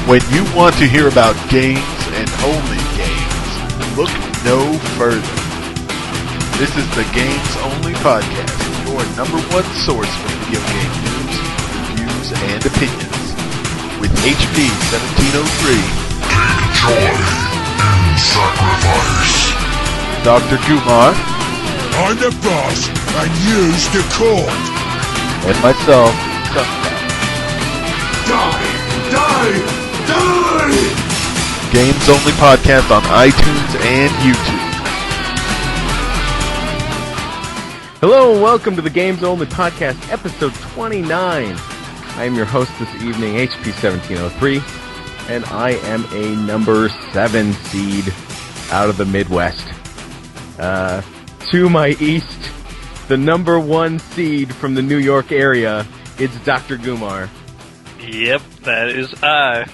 When you want to hear about games and only games, look no further. This is the Games Only Podcast, your number one source for video game news, reviews, and opinions. With HP 1703, Joy in sacrifice. Dr. Kumar, I'm the boss, and use the court. and myself, Die! Die! Die! Games Only Podcast on iTunes and YouTube. Hello and welcome to the Games Only Podcast, episode 29. I am your host this evening, HP1703, and I am a number 7 seed out of the Midwest. To my east, the number 1 seed from the New York area, it's Dr. Gumar. Yep, that is I.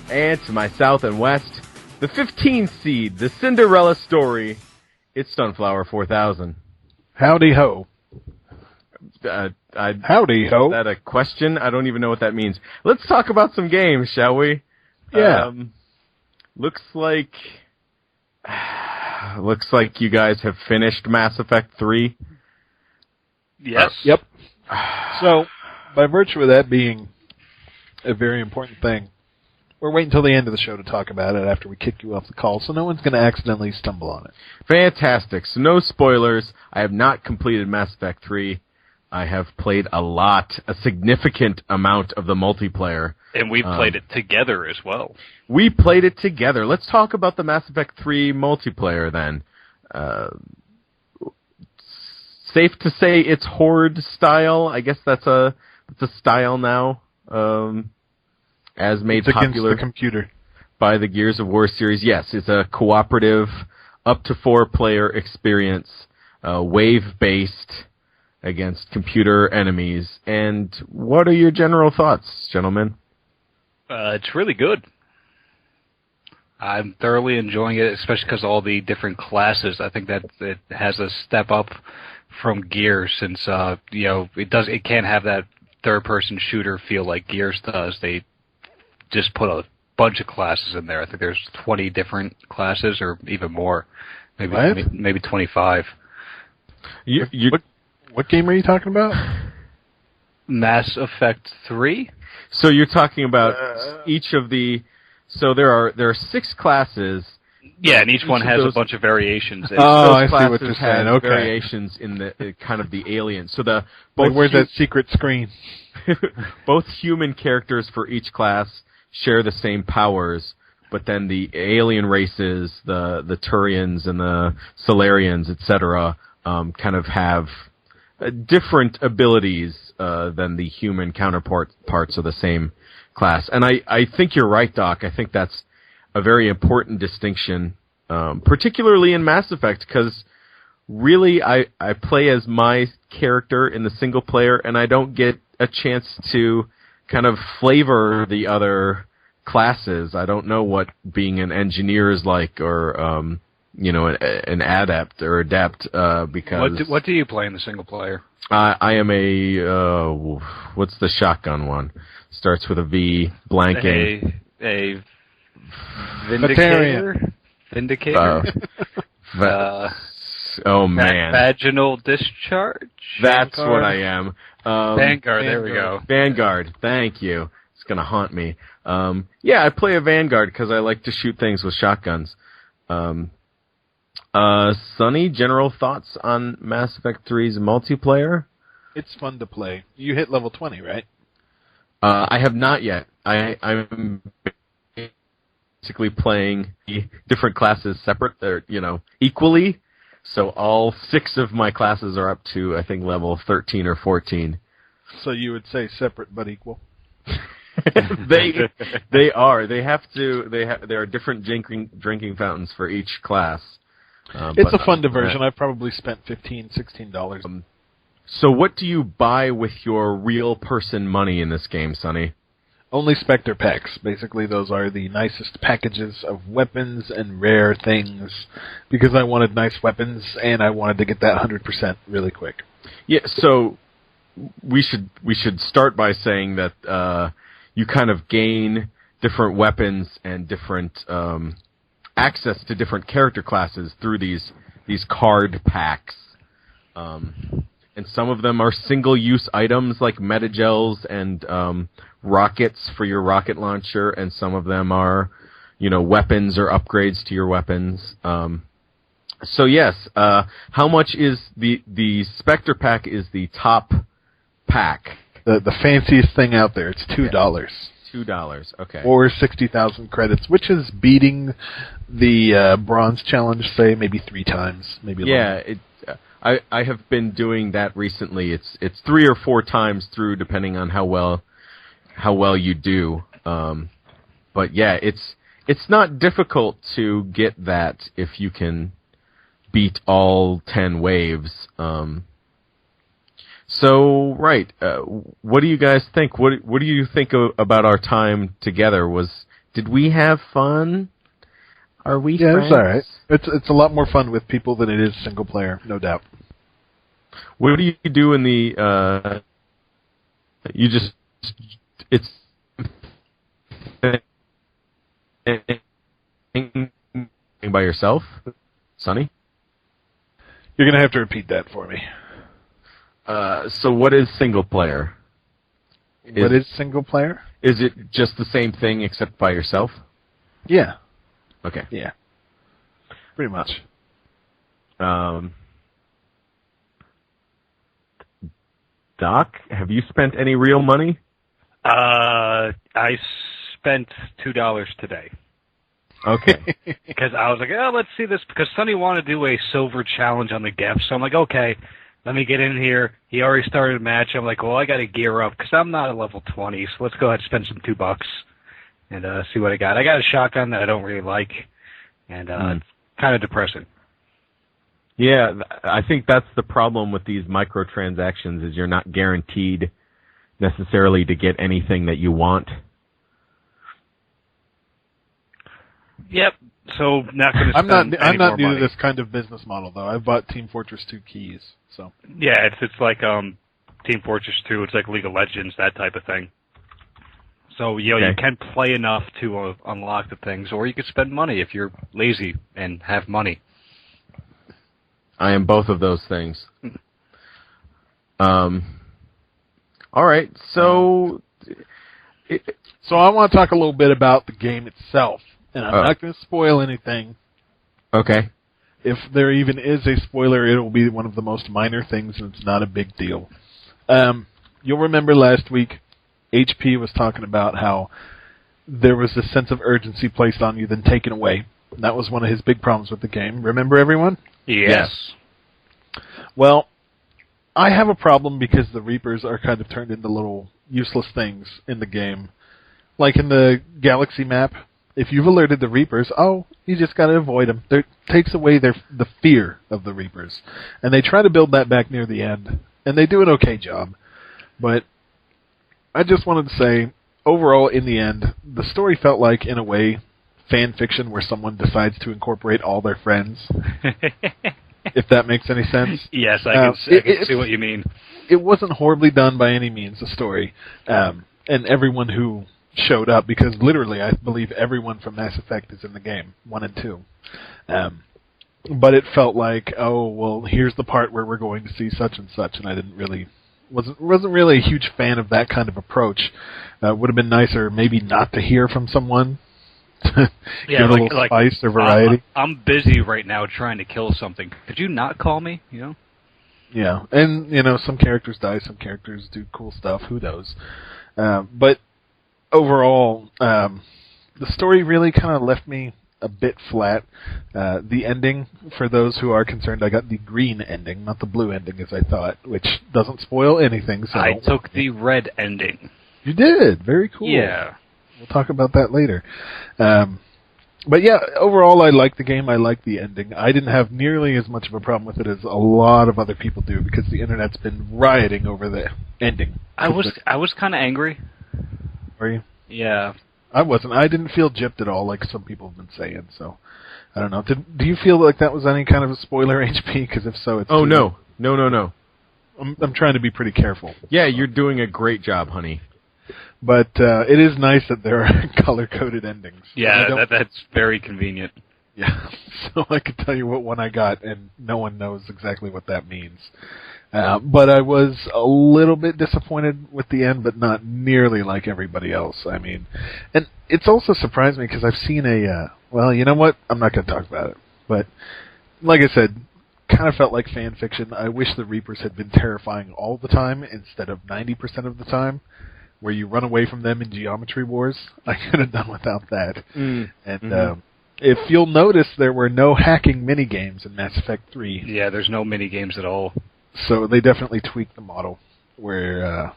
And to my south and west, the 15th seed, the Cinderella story, it's Sunflower 4000. Howdy ho. Howdy ho. Is that a question? I don't even know what that means. Let's talk about some games, shall we? Yeah. Looks like you guys have finished Mass Effect 3. Yes. Yep. So, by virtue of that being a very important thing, we're waiting until the end of the show to talk about it after we kick you off the call, so no one's going to accidentally stumble on it. Fantastic. So no spoilers. I have not completed Mass Effect 3. I have played a significant amount of the multiplayer. And we played it together as well. We played it together. Let's talk about the Mass Effect 3 multiplayer then. Safe to say it's Horde style. I guess that's a style now. As made popular against the computer by the Gears of War series. Yes, it's a cooperative, up to 4-player experience, wave-based against computer enemies. And what are your general thoughts, gentlemen? It's really good. I'm thoroughly enjoying it, especially because all the different classes. I think that it has a step up from Gears, since it can't have that third-person shooter feel like Gears does. They just put a bunch of classes in there. I think there's 20 different classes, or even more, maybe 25. What game are you talking about? Mass Effect 3. So you're talking about each of the. So there are 6 classes. Yeah, and each one has a bunch of variations. I see what you're saying. Okay. Variations in the kind of the aliens. So where's that secret screen? Both human characters for each class share the same powers, but then the alien races, the Turians and the Solarians, etc., kind of have different abilities than the human counterparts of the same class. And I think you're right, Doc. I think that's a very important distinction, particularly in Mass Effect, because really I play as my character in the single player, and I don't get a chance to kind of flavor the other classes. I don't know what being an engineer is like, or an adept because what do you play in the single player? I am a what's the shotgun one? Starts with a V, blanking. A Vindicator? Vindicator? Oh, man. Vaginal discharge? That's what I am. Vanguard, there we go. Vanguard, thank you. It's going to haunt me. I play a Vanguard because I like to shoot things with shotguns. Sonny, general thoughts on Mass Effect 3's multiplayer? It's fun to play. You hit level 20, right? I have not yet. I'm basically playing different classes separate, equally. So all 6 of my classes are up to, I think, level 13 or 14. So you would say separate but equal? They are. They have to. There are different drinking fountains for each class. It's a fun diversion. I've probably spent $15, $16. So what do you buy with your real person money in this game, Sonny? Only Spectre packs. Basically, those are the nicest packages of weapons and rare things, because I wanted nice weapons, and I wanted to get that 100% really quick. Yeah, so we should start by saying that you kind of gain different weapons and different access to different character classes through these card packs. And some of them are single-use items like metagels and rockets for your rocket launcher, and some of them are, weapons or upgrades to your weapons. So yes, how much is the Spectre pack? Is the top pack the fanciest thing out there? It's $2. $2, okay. Or 60,000 credits, which is beating the bronze challenge, say, maybe 3 times, maybe. Yeah, I have been doing that recently. It's 3 or 4 times through, depending on how well you do. But yeah, it's not difficult to get that if you can beat all 10 waves. So right, what do you guys think? What do you think about our time together? Did we have fun? Are we friends? It's all right. It's a lot more fun with people than it is single player, no doubt. What do you do in the? It's by yourself, Sonny? You're gonna have to repeat that for me. So what is single player? What is single player? Is it just the same thing except by yourself? Yeah. Okay. Yeah. Pretty much. Doc, have you spent any real money? I spent $2 today. Okay. Because I was like, let's see this. Because Sonny wanted to do a silver challenge on the GEF, so I'm like, okay, let me get in here. He already started a match. I'm like, well, I got to gear up because I'm not at level 20, so let's go ahead and spend some $2 and see what I got. I got a shotgun that I don't really like, and it's kind of depressing. Yeah, I think that's the problem with these microtransactions is you're not guaranteed necessarily to get anything that you want. Yep. So not going to. I'm not new money. to this kind of business model though. I've bought Team Fortress 2 keys, so. Yeah, it's like Team Fortress 2. It's like League of Legends, that type of thing. So you can play enough to unlock the things, or you could spend money if you're lazy and have money. I am both of those things. All right, so I want to talk a little bit about the game itself, and I'm not going to spoil anything. Okay. If there even is a spoiler, it will be one of the most minor things, and it's not a big deal. You'll remember last week, HP was talking about how there was a sense of urgency placed on you, then taken away. And that was one of his big problems with the game. Remember, everyone? Yes. Well, I have a problem because the Reapers are kind of turned into little useless things in the game. Like in the Galaxy map, if you've alerted the Reapers, you just got to avoid them. It takes away the fear of the Reapers. And they try to build that back near the end. And they do an okay job. But I just wanted to say, overall, in the end, the story felt like, in a way, fan fiction where someone decides to incorporate all their friends. If that makes any sense. Yes, I can see what you mean. It wasn't horribly done by any means, the story. And everyone who showed up, because literally I believe everyone from Mass Effect is in the game, 1 and 2. But it felt like, here's the part where we're going to see such and such, and I wasn't really a huge fan of that kind of approach. Would have been nicer maybe not to hear from someone. Give a little spice or variety. I'm busy right now trying to kill something. Could you not call me? Yeah, and some characters die, some characters do cool stuff. Who knows? But overall, the story really kind of left me a bit flat. The ending, for those who are concerned, I got the green ending, not the blue ending as I thought, which doesn't spoil anything. So I took the red ending. You did? Very cool. Yeah. We'll talk about that later. But yeah, overall I like the game, I like the ending. I didn't have nearly as much of a problem with it as a lot of other people do, because the internet's been rioting over the ending. I was kind of angry. Were you? Yeah. I wasn't. I didn't feel gypped at all, like some people have been saying, so I don't know. Do you feel like that was any kind of a spoiler, HP? Because if so, it's... Oh, no. No. I'm trying to be pretty careful. Yeah, you're doing a great job, honey. But it is nice that there are color-coded endings. Yeah, that's very convenient. Yeah, so I could tell you what one I got, and no one knows exactly what that means. But I was a little bit disappointed with the end, but not nearly like everybody else. I mean, and it's also surprised me because I've seen well, you know what? I'm not going to talk about it. But like I said, kind of felt like fan fiction. I wish the Reapers had been terrifying all the time instead of 90% of the time, where you run away from them in Geometry Wars. I could have done without that. And if you'll notice, there were no hacking minigames in Mass Effect 3. Yeah, there's no minigames at all. So they definitely tweaked the model where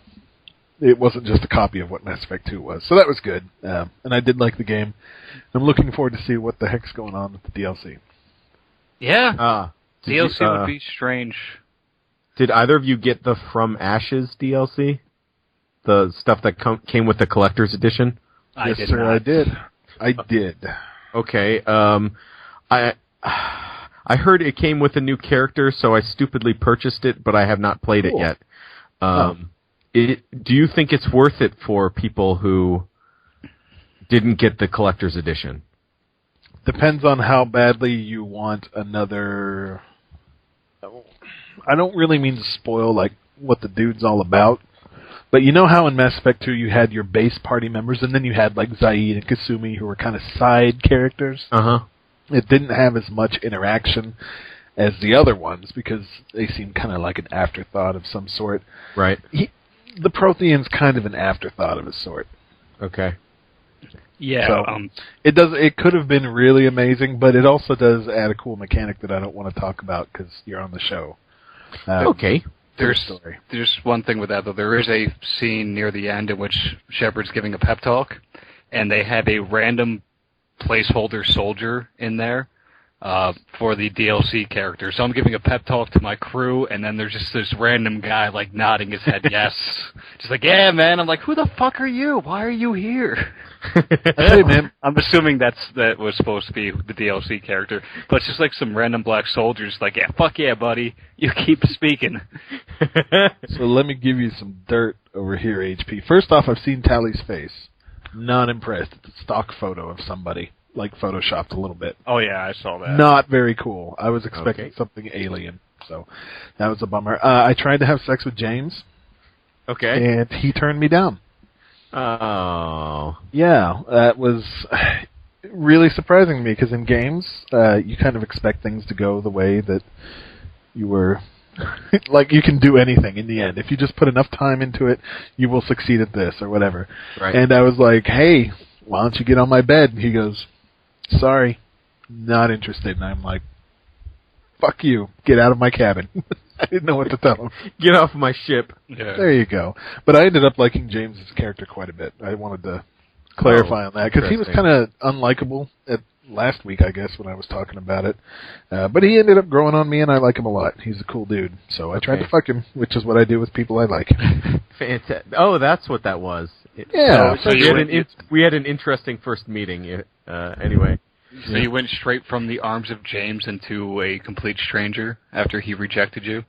it wasn't just a copy of what Mass Effect 2 was. So that was good. And I did like the game. I'm looking forward to see what the heck's going on with the DLC. Yeah. DLC would be strange. Did either of you get the From Ashes DLC? The stuff that came with the collector's edition? Yes, sir, I did. I did. Okay. I heard it came with a new character, so I stupidly purchased it, but I have not played it yet. Do you think it's worth it for people who didn't get the collector's edition? Depends on how badly you want another... I don't really mean to spoil like what the dude's all about, but you know how in Mass Effect 2 you had your base party members, and then you had like Zaid and Kasumi who were kind of side characters? Uh-huh. It didn't have as much interaction as the other ones because they seemed kind of like an afterthought of some sort. Right. The Prothean's kind of an afterthought of a sort. Okay. Yeah. So, it could have been really amazing, but it also does add a cool mechanic that I don't want to talk about because you're on the show. Okay. There's one thing with that, though. There is a scene near the end in which Shepard's giving a pep talk, and they have a random placeholder soldier in there for the DLC character. So I'm giving a pep talk to my crew, and then there's just this random guy, like, nodding his head yes. Just like, yeah, man. I'm like, who the fuck are you? Why are you here? Hey, man. I'm assuming that was supposed to be the DLC character, but it's just like some random black soldiers like, yeah, fuck yeah, buddy. You keep speaking. So let me give you some dirt over here, HP. First off, I've seen Tally's face. Not impressed. It's a stock photo of somebody, like photoshopped a little bit. Oh, yeah, I saw that. Not very cool. I was expecting something alien, so that was a bummer. I tried to have sex with James. Okay. And he turned me down. Oh. Yeah, that was really surprising to me, because in games, you kind of expect things to go the way that you were... like, you can do anything in the end. If you just put enough time into it, you will succeed at this, or whatever. Right. And I was like, hey, why don't you get on my bed? And he goes, sorry, not interested. And I'm like, fuck you, get out of my cabin. I didn't know what to tell him. Get off my ship. Yeah. There you go. But I ended up liking James's character quite a bit. I wanted to clarify on that, because he was kind of unlikable at last week, I guess, when I was talking about it. But he ended up growing on me, and I like him a lot. He's a cool dude. So I tried to fuck him, which is what I do with people I like. Fantastic. Oh, that's what that was. Yeah. So we had an interesting first meeting. Anyway. So you went straight from the arms of James into a complete stranger after he rejected you?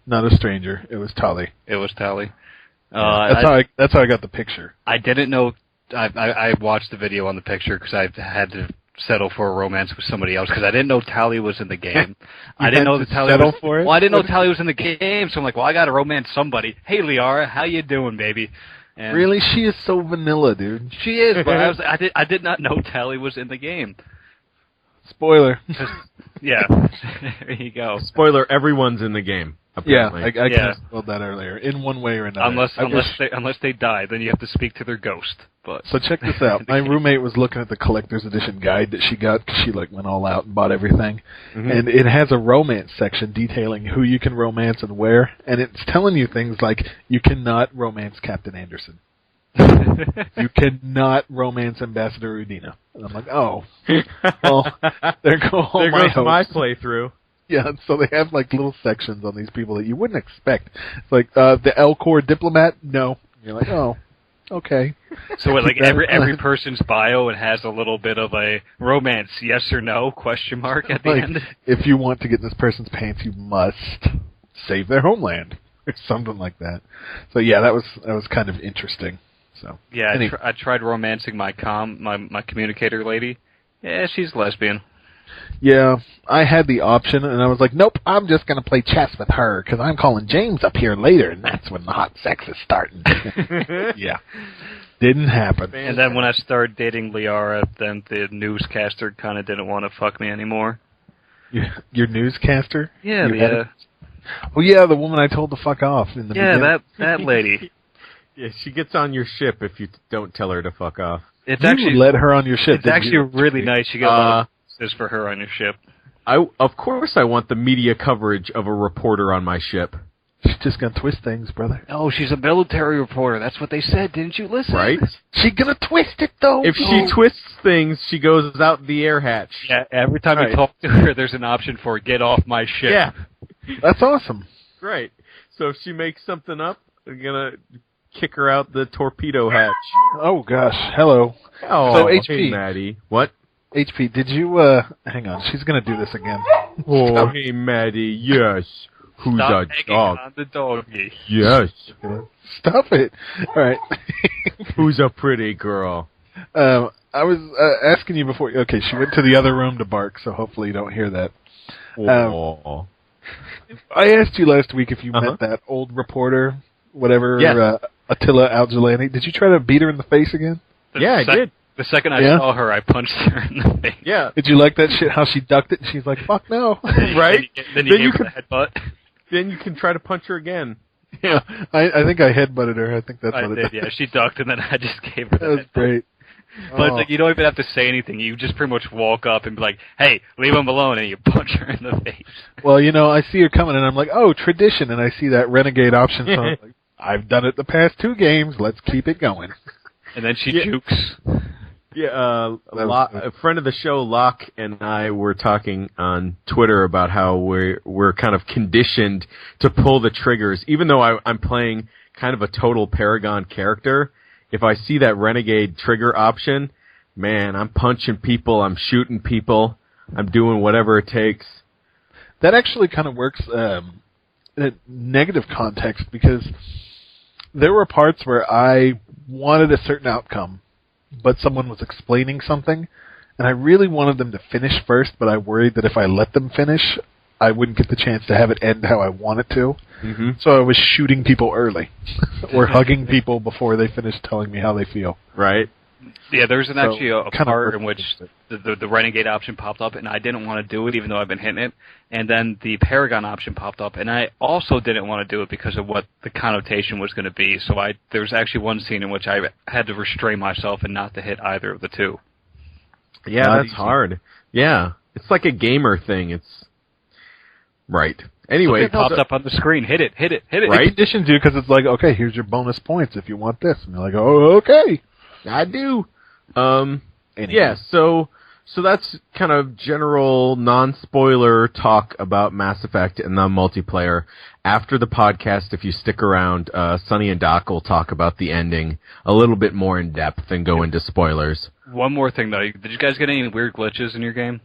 Not a stranger. It was Tali. It was Tali. That's how I got the picture. I didn't know. I watched the video on the picture because I had to settle for a romance with somebody else because I didn't know Tali was in the game. I didn't know that Tali was. For it? Well, I didn't know Tali was in the game, so I'm like, well, I got to romance somebody. Hey, Liara, how you doing, baby? And really, she is so vanilla, dude. she is, but I did not know Tali was in the game. Spoiler. Yeah, there you go. Spoiler: everyone's in the game. Apparently. Yeah, I kind of spoiled that earlier, in one way or another. Unless they die, then you have to speak to their ghost. But so check this out. My roommate was looking at the collector's edition guide that she got because she went all out and bought everything, and it has a romance section detailing who you can romance and where, and it's telling you things like you cannot romance Captain Anderson. You cannot romance Ambassador Udina. And I'm like, oh, well, there goes my playthrough. Yeah, so they have little sections on these people that you wouldn't expect. It's like the Elcor diplomat. No, and you're like, oh, okay. So every person's bio, it has a little bit of a romance, yes or no question mark at the end. If you want to get in this person's pants, you must save their homeland or something like that. So yeah, that was kind of interesting. So yeah, I tried romancing my communicator lady. Yeah, she's lesbian. yeah, I had the option, and I was like, nope, I'm just going to play chess with her, because I'm calling James up here later, and that's when the hot sex is starting. Yeah. Didn't happen. And then when I started dating Liara, then the newscaster kind of didn't want to fuck me anymore. Your newscaster? Yeah, the... Oh, yeah, the woman I told to fuck off in the beginning. Yeah, that lady. Yeah, she gets on your ship if you don't tell her to fuck off. It's actually let her on your ship. It's actually really nice. You get a lot of this for her on your ship. Of course I want the media coverage of a reporter on my ship. She's just gonna twist things, brother. Oh, she's a military reporter. That's what they said. Didn't you listen? Right? She's gonna twist it, though. If she twists things, she goes out the air hatch. Yeah, every time you talk to her, there's an option for get off my ship. Yeah. That's awesome. Right. So if she makes something up, I'm gonna kick her out the torpedo hatch. Oh, gosh. Hello. Oh, so, HP. Hey, Maddie. What? HP, did you, hang on. She's gonna do this again. Oh, hey, Maddie. Yes. Who's Stop a dog? On the doggy. Yes. Stop it. All right. Who's a pretty girl? I was asking you before. Okay, she went to the other room to bark, so hopefully you don't hear that. Oh. I asked you last week if you met that old reporter, whatever, Attila Al-Jilani. Did you try to beat her in the face again? Yeah, I did. The second I saw her, I punched her in the face. Yeah. Did you like that shit, how she ducked it, and she's like, fuck no. Right? Then you gave her the headbutt. Then you can try to punch her again. Yeah, I think I headbutted her. I think that's what I it did, yeah. She ducked, and then I just gave her the That was great. But it's like, you don't even have to say anything. You just pretty much walk up and be like, hey, leave him alone, and you punch her in the face. Well, I see her coming, and I'm like, oh, tradition, and I see that renegade option, so I'm like, I've done it the past 2 games, let's keep it going. And then she jukes. Yeah, a friend of the show, Locke, and I were talking on Twitter about how we're kind of conditioned to pull the triggers. Even though I'm playing kind of a total Paragon character, if I see that Renegade trigger option, man, I'm punching people, I'm shooting people, I'm doing whatever it takes. That actually kind of works in a negative context, because there were parts where I wanted a certain outcome, but someone was explaining something, and I really wanted them to finish first, but I worried that if I let them finish, I wouldn't get the chance to have it end how I want it to. Mm-hmm. So I was shooting people early, or hugging people before they finished telling me how they feel. Right. Yeah, there's actually a part in which the Renegade option popped up, and I didn't want to do it even though I've been hitting it. And then the Paragon option popped up, and I also didn't want to do it because of what the connotation was going to be. So there's actually one scene in which I had to restrain myself and not to hit either of the two. Yeah, that's hard. Yeah, it's like a gamer thing. It's right. Anyway, it popped up on the screen. Hit it. Right? It conditions you because it's like, okay, here's your bonus points if you want this. And you're like, oh, okay. I do. Yeah, so that's kind of general non-spoiler talk about Mass Effect and the multiplayer. After the podcast, if you stick around, Sonny and Doc will talk about the ending a little bit more in depth and go into spoilers. One more thing, though. Did you guys get any weird glitches in your game?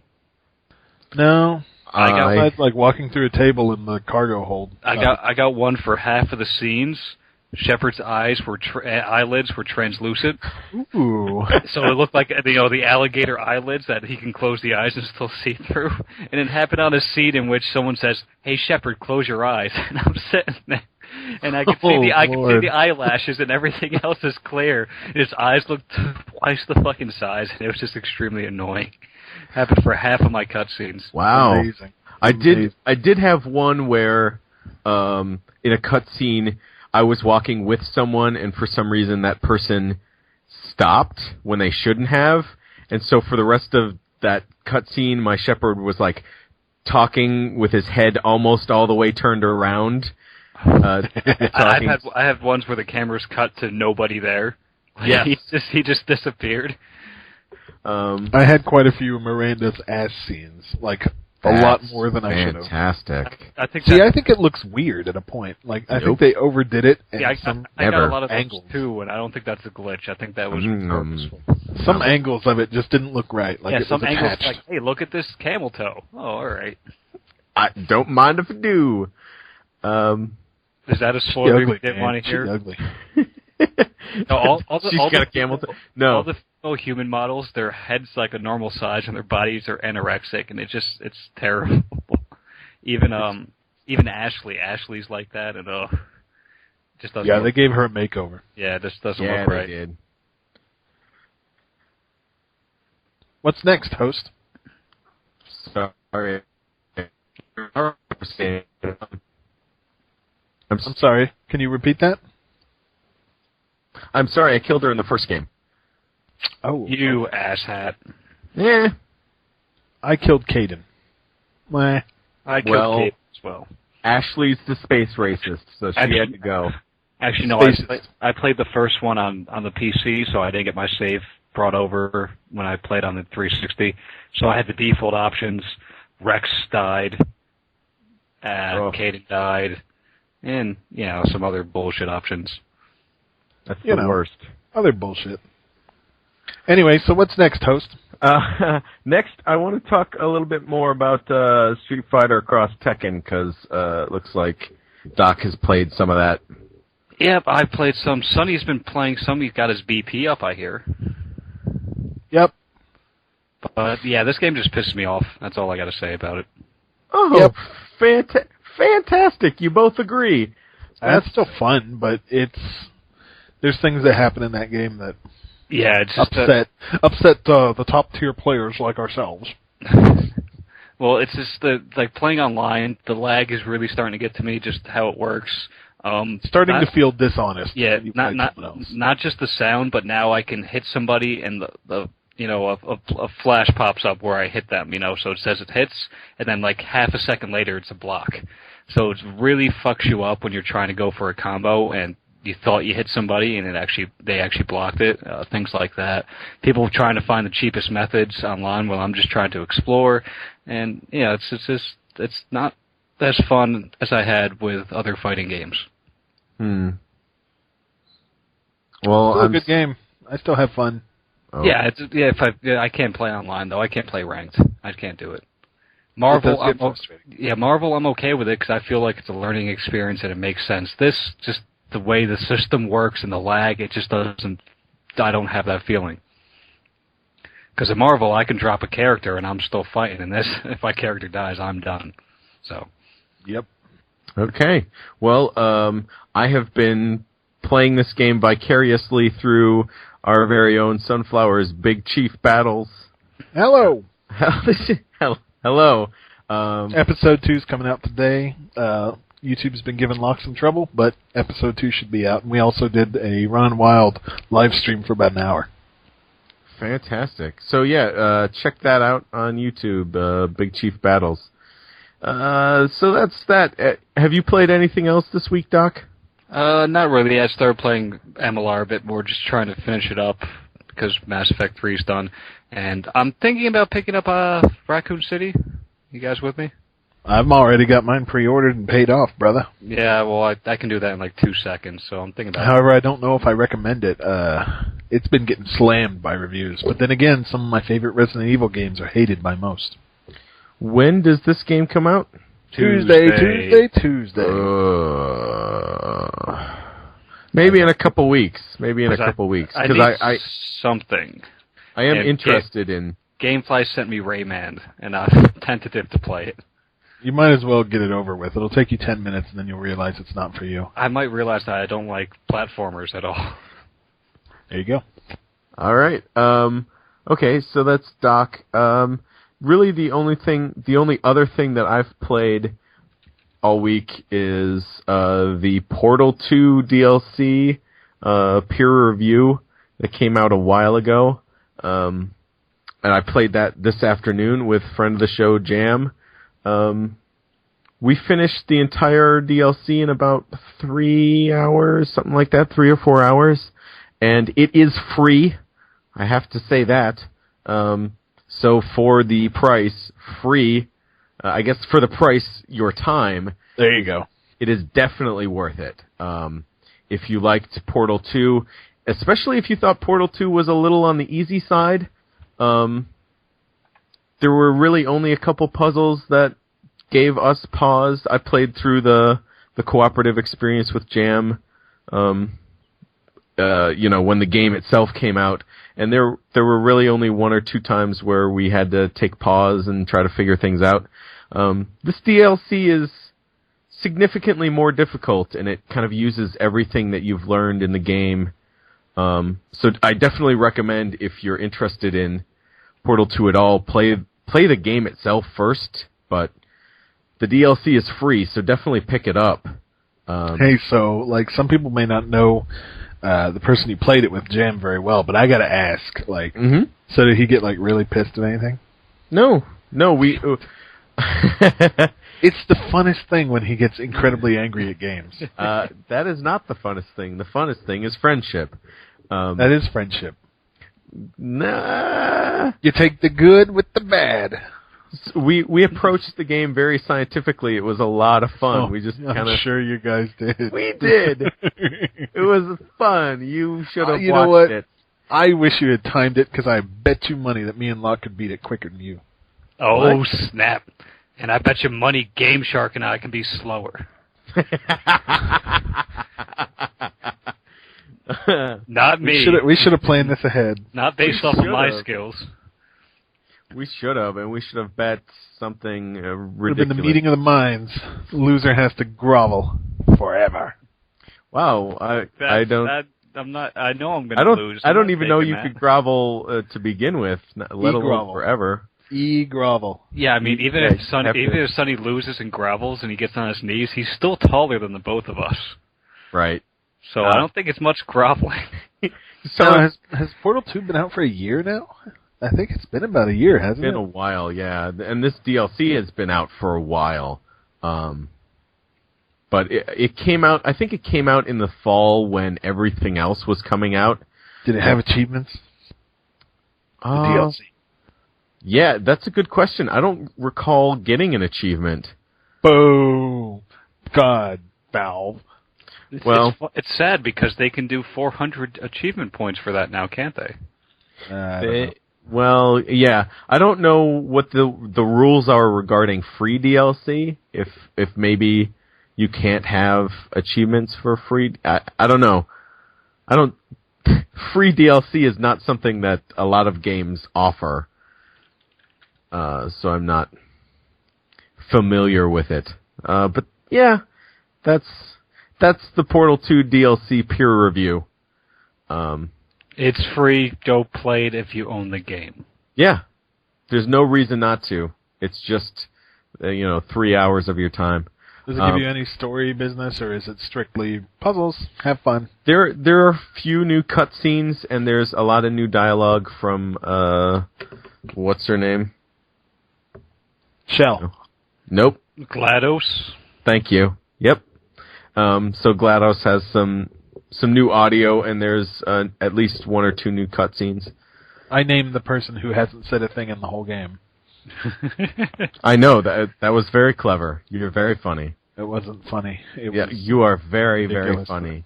No. I got like walking through a table in the cargo hold. I got one for half of the scenes. Shepard's eyelids were translucent. Ooh. So it looked like the alligator eyelids that he can close the eyes and still see through. And it happened on a scene in which someone says, "Hey Shepard, close your eyes." And I'm sitting there, and I can see the eyelashes and everything else is clear. And his eyes looked twice the fucking size, and it was just extremely annoying. Happened for half of my cutscenes. Wow. Amazing. I did have one where in a cutscene I was walking with someone, and for some reason that person stopped when they shouldn't have, and so for the rest of that cutscene, my Shepard was like talking with his head almost all the way turned around. I have ones where the camera's cut to nobody there. Yeah, he just disappeared. I had quite a few Miranda's ass scenes, like a lot more than I should have. Fantastic. I think it looks weird at a point. Like I think they overdid it. And I got a lot of angles too, and I don't think that's a glitch. I think that was purposeful. Some angles of it just didn't look right. Like some angles like, hey, look at this camel toe. Oh, all right. I don't mind if I do. Is that a spoiler you didn't want to hear? Ugly. No, all the, She's all got the a camel. people- No. All the female human models, their heads like a normal size and their bodies are anorexic, and it's terrible. Even Ashley's like that, and just doesn't. Yeah, look, they gave her a makeover. yeah, this doesn't Yeah, look they right. did. What's next, host? Sorry. I'm sorry. Can you repeat that? I'm sorry, I killed her in the first game. Oh, You asshat. Yeah. I killed Caden. Meh. I killed Well- Kate as well. Ashley's the space racist, so she had to go. Actually, no, Spaces. I played the first one on the PC, so I didn't get my save brought over when I played on the 360. So I had the default options. Rex died, Kaden died, and some other bullshit options. That's You the know. worst. Other bullshit. Anyway, so what's next, host? Next, I want to talk a little bit more about Street Fighter Cross Tekken, because it looks like Doc has played some of that. Yep, I played some. Sonny's been playing some. He's got his BP up, I hear. Yep. But yeah, this game just pisses me off. That's all I got to say about it. Oh, fantastic! You both agree. That's still fun, but there's things that happen in that game that Yeah, it's just upset the top tier players like ourselves. well, it's just like playing online. The lag is really starting to get to me. Just how it works. Starting to feel dishonest. Yeah, when you not play someone else. not just the sound, but now I can hit somebody and a flash pops up where I hit them. So it says it hits, and then like half a second later it's a block. So it really fucks you up when you're trying to go for a combo and you thought you hit somebody and they actually blocked it. Things like that. People trying to find the cheapest methods online while I'm just trying to explore, and it's not as fun as I had with other fighting games. Well, Still a good game. I still have fun. Oh. Yeah, I can't play online though. I can't play ranked. I can't do it. Marvel, It does get frustrating. Marvel, I'm okay with it because I feel like it's a learning experience and it makes sense. This just the way the system works and the lag, it just doesn't. I don't have that feeling. Because in Marvel, I can drop a character and I'm still fighting. And this, if my character dies, I'm done. So. Yep. Okay. Well, I have been playing this game vicariously through our very own Sunflower's Big Chief Battles. Hello. Hello. Episode 2 is coming out today. YouTube's been giving Locke some trouble, but episode 2 should be out. And we also did a Run Wild live stream for about an hour. Fantastic. So yeah, check that out on YouTube, Big Chief Battles. So that's that. Have you played anything else this week, Doc? Not really. I started playing MLR a bit more, just trying to finish it up because Mass Effect 3 is done. And I'm thinking about picking up Raccoon City. You guys with me? I've already got mine pre-ordered and paid off, brother. Yeah, well, I can do that in like 2 seconds, so I'm thinking about However, I don't know if I recommend it. It's been getting slammed by reviews. But then again, some of my favorite Resident Evil games are hated by most. When does this game come out? Tuesday. Maybe in a couple weeks. Maybe in a couple weeks. I Because need something. I am And interested in... Gamefly sent me Rayman, and I'm tentative to play it. You might as well get it over with. It'll take you 10 minutes, and then you'll realize it's not for you. I might realize that I don't like platformers at all. There you go. All right. Okay, so that's Doc. Really, the only other thing that I've played all week is the Portal 2 DLC peer review that came out a while ago. And I played that this afternoon with friend of the show, Jam. We finished the entire DLC in about 3 hours, something like that, 3 or 4 hours. And it is free. I have to say that. So for the price, free, I guess for the price, your time. There you go. It is definitely worth it. If you liked Portal 2, especially if you thought Portal 2 was a little on the easy side, there were really only a couple puzzles that gave us pause. I played through the cooperative experience with Jam. when the game itself came out, and there were really only 1 or 2 times where we had to take pause and try to figure things out. This DLC is significantly more difficult, and it kind of uses everything that you've learned in the game. So I definitely recommend, if you're interested in Portal 2 at all, play the game itself first, but the DLC is free, so definitely pick it up. Hey, so, like, some people may not know the person you played it with, Jam, very well, but I gotta ask, like, so did he get, like, really pissed at anything? No, we... It's the funnest thing when he gets incredibly angry at games. That is not the funnest thing. The funnest thing is friendship. That is friendship. Nah. You take the good with the bad. We approached the game very scientifically. It was a lot of fun. Oh, We just I'm kind of... sure you guys did. We did. It was fun. You should have you watched know what? it. I wish you had timed it, because I bet you money that me and Locke could beat it quicker than you. Oh, What? snap. And I bet you money Game Shark and I can be slower. Not me. We should have planned this ahead. Not based off of my should've. skills. We should have, and we should have bet something Would have ridiculous. been the meeting of the minds. Loser has to grovel forever. Wow, I don't. I know I'm going to lose. I I'm don't not even know taking you that. could grovel to begin with, let alone grovel. forever. Grovel. Yeah, I mean, even Yeah, if Sonny loses and grovels and he gets on his knees, he's still taller than the both of us. Right. So I don't think it's much groveling. So Now, has Portal 2 been out for a year now? I think it's been about a year, hasn't it's been it? a while, yeah. And this DLC has been out for a while. But it came out, I think it came out in the fall when everything else was coming out. Did it have achievements? The DLC. Yeah, that's a good question. I don't recall getting an achievement. Boom. God, Valve. Well- It's sad because they can do 400 achievement points for that now, can't they? I don't know. Well, yeah. I don't know what the rules are regarding free DLC. If maybe you can't have achievements for free. I don't know. Free DLC is not something that a lot of games offer. So I'm not familiar with it. But yeah, that's the Portal 2 DLC peer review. It's free. Go play it if you own the game. Yeah, there's no reason not to. It's just 3 hours of your time. Does it give you any story business, or is it strictly puzzles? Have fun. There are a few new cutscenes, and there's a lot of new dialogue from what's her name? Shell. Nope. GLaDOS. Thank you. Yep. So GLaDOS has some new audio, and there's at least 1 or 2 new cutscenes. I named the person who hasn't said a thing in the whole game. I know that was very clever. You're very funny. It wasn't funny. It Yeah, was you are very, very ridiculous. funny.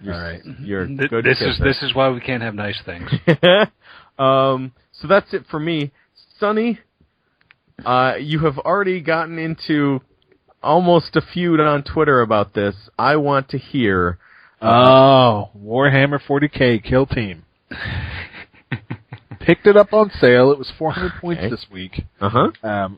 All right. You're good. This is why we can't have nice things. So that's it for me, Sonny. You have already gotten into almost a feud on Twitter about this. I want to hear. Warhammer 40K Kill Team. Picked it up on sale. It was 400 points this week. Uh-huh.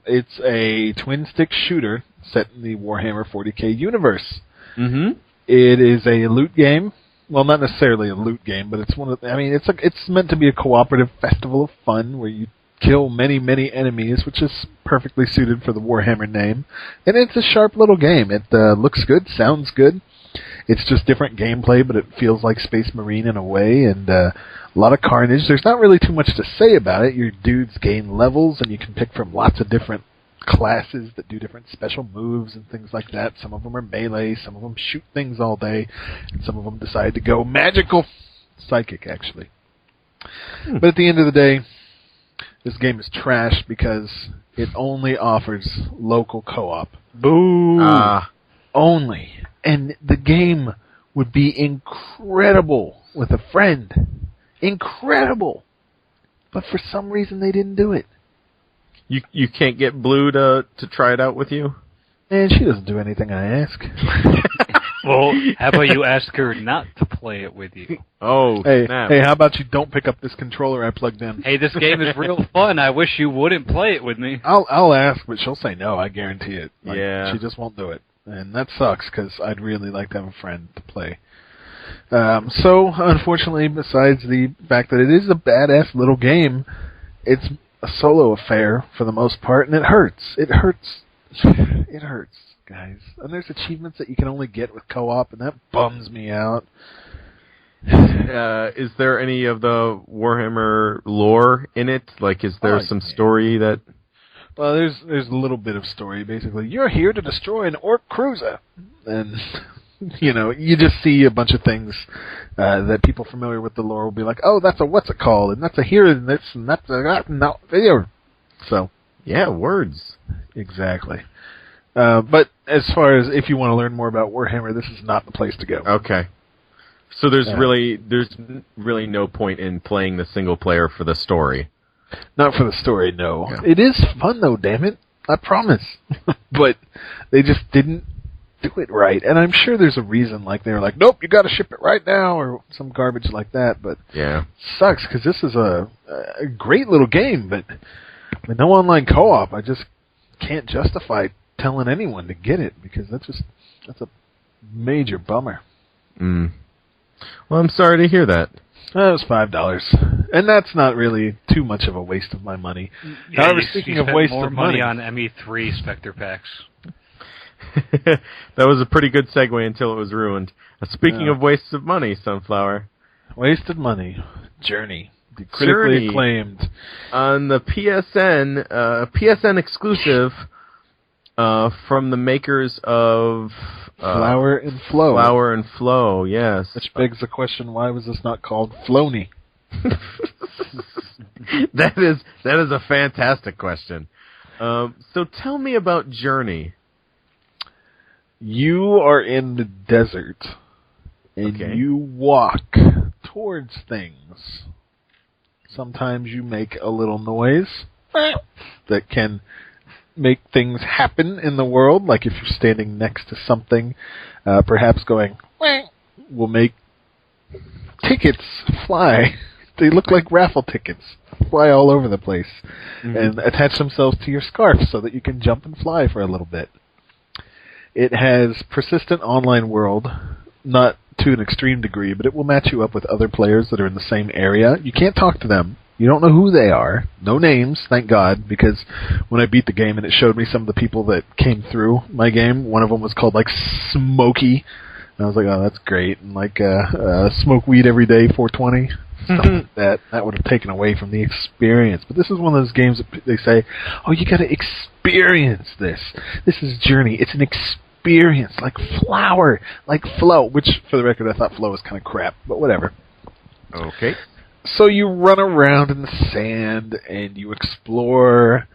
It's a twin-stick shooter set in the Warhammer 40K universe. Mm-hmm. It is a loot game. Well, not necessarily a loot game, but it's one of. It's meant to be a cooperative festival of fun where you kill many, many enemies, which is perfectly suited for the Warhammer name. And it's a sharp little game. It looks good, sounds good. It's just different gameplay, but it feels like Space Marine in a way, and a lot of carnage. There's not really too much to say about it. Your dudes gain levels, and you can pick from lots of different classes that do different special moves and things like that. Some of them are melee, some of them shoot things all day, and some of them decide to go magical. Psychic, actually. But at the end of the day, this game is trash because it only offers local co-op. Boo! Only. And the game would be incredible with a friend. Incredible. But for some reason they didn't do it. You can't get Blue to try it out with you? Man, she doesn't do anything I ask. Well, how about you ask her not to play it with you? Oh, Hey, snap. hey, how about you don't pick up this controller I plugged in? Hey, this game is real fun. I wish you wouldn't play it with me. I'll ask, but she'll say no. I guarantee it. Like, Yeah. she just won't do it, and that sucks because I'd really like to have a friend to play. So unfortunately, besides the fact that it is a badass little game, it's a solo affair for the most part, and it hurts. It hurts. It hurts, guys. And there's achievements that you can only get with co-op, and that bums me out. Is there any of the Warhammer lore in it? Like, is there some story that... Well, there's a little bit of story. Basically, you're here to destroy an orc cruiser, and you just see a bunch of things that people familiar with the lore will be like, oh, that's a what's it called, and that's a here and this and that's a that and that there. So yeah, words. Exactly. But as far as if you want to learn more about Warhammer, this is not the place to go. Okay. So there's really no point in playing the single player for the story. Not for the story, no. Yeah. It is fun though, damn it. I promise. But they just didn't do it right. And I'm sure there's a reason, like they were like, nope, you got to ship it right now, or some garbage like that. But yeah, sucks because this is a great little game, but with no online co-op, I just can't justify telling anyone to get it because that's a major bummer. Mm. Well, I'm sorry to hear that. That was $5, and that's not really too much of a waste of my money. Yeah, However, you speaking spent of waste more of money money, on ME3 Spectre packs. That was a pretty good segue until it was ruined. Speaking of wastes of money, Sunflower. wasted money. Journey, the critically acclaimed on the PSN exclusive from the makers of Flower and Flow. Flower and Flow, yes. Which begs the question: why was this not called Flony? That is a fantastic question. So tell me about Journey. You are in the desert, and you walk towards things. Sometimes you make a little noise that can make things happen in the world, like if you're standing next to something, perhaps going, will make tickets fly. They look like raffle tickets, fly all over the place, and attach themselves to your scarf so that you can jump and fly for a little bit. It has persistent online world, not to an extreme degree, but it will match you up with other players that are in the same area. You can't talk to them. You don't know who they are. No names, thank God, because when I beat the game and it showed me some of the people that came through my game, one of them was called, like, Smokey. And I was like, oh, that's great. And, like, smoke weed every day, 420. Stuff like that. That would have taken away from the experience. But this is one of those games that they say, oh, you got to experience this. This is Journey. It's an experience, like Flower, like Flow, which, for the record, I thought Flow was kind of crap, but whatever. Okay. So you run around in the sand and you explore,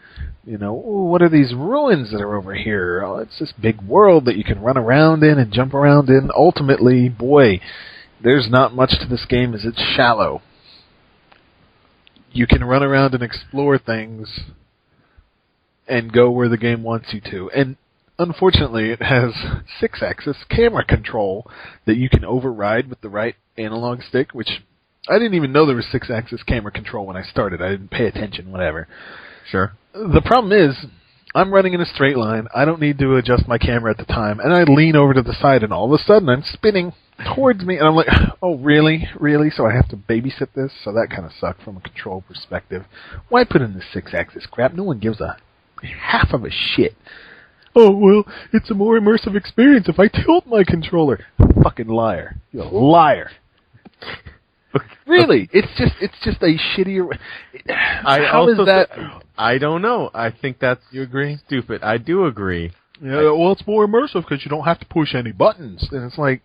what are these ruins that are over here? Oh, it's this big world that you can run around in and jump around in. Ultimately, boy, there's not much to this game as it's shallow. You can run around and explore things and go where the game wants you to. And unfortunately, it has 6-axis camera control that you can override with the right analog stick, which I didn't even know there was 6-axis camera control when I started. I didn't pay attention, whatever. Sure. The problem is, I'm running in a straight line. I don't need to adjust my camera at the time. And I lean over to the side, and all of a sudden, I'm spinning towards me. And I'm like, oh, really? Really? So I have to babysit this? So that kind of sucked from a control perspective. Why put in this 6-axis crap? No one gives a half of a shit. Oh, well, it's a more immersive experience if I tilt my controller. Fucking liar. You're a liar. Really, it's just a shittier. How is that? I don't know. I think that's you agree? Stupid. I do agree. Yeah, well, it's more immersive because you don't have to push any buttons, and it's like,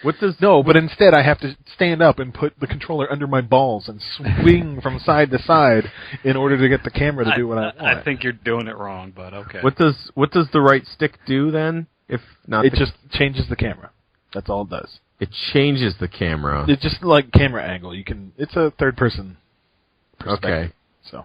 what does but instead I have to stand up and put the controller under my balls and swing from side to side in order to get the camera to do what I want. I think you're doing it wrong, but okay. What does the right stick do then? If not, it just changes the camera. That's all it does. It changes the camera. It's just like camera angle. It's a third person perspective. Okay.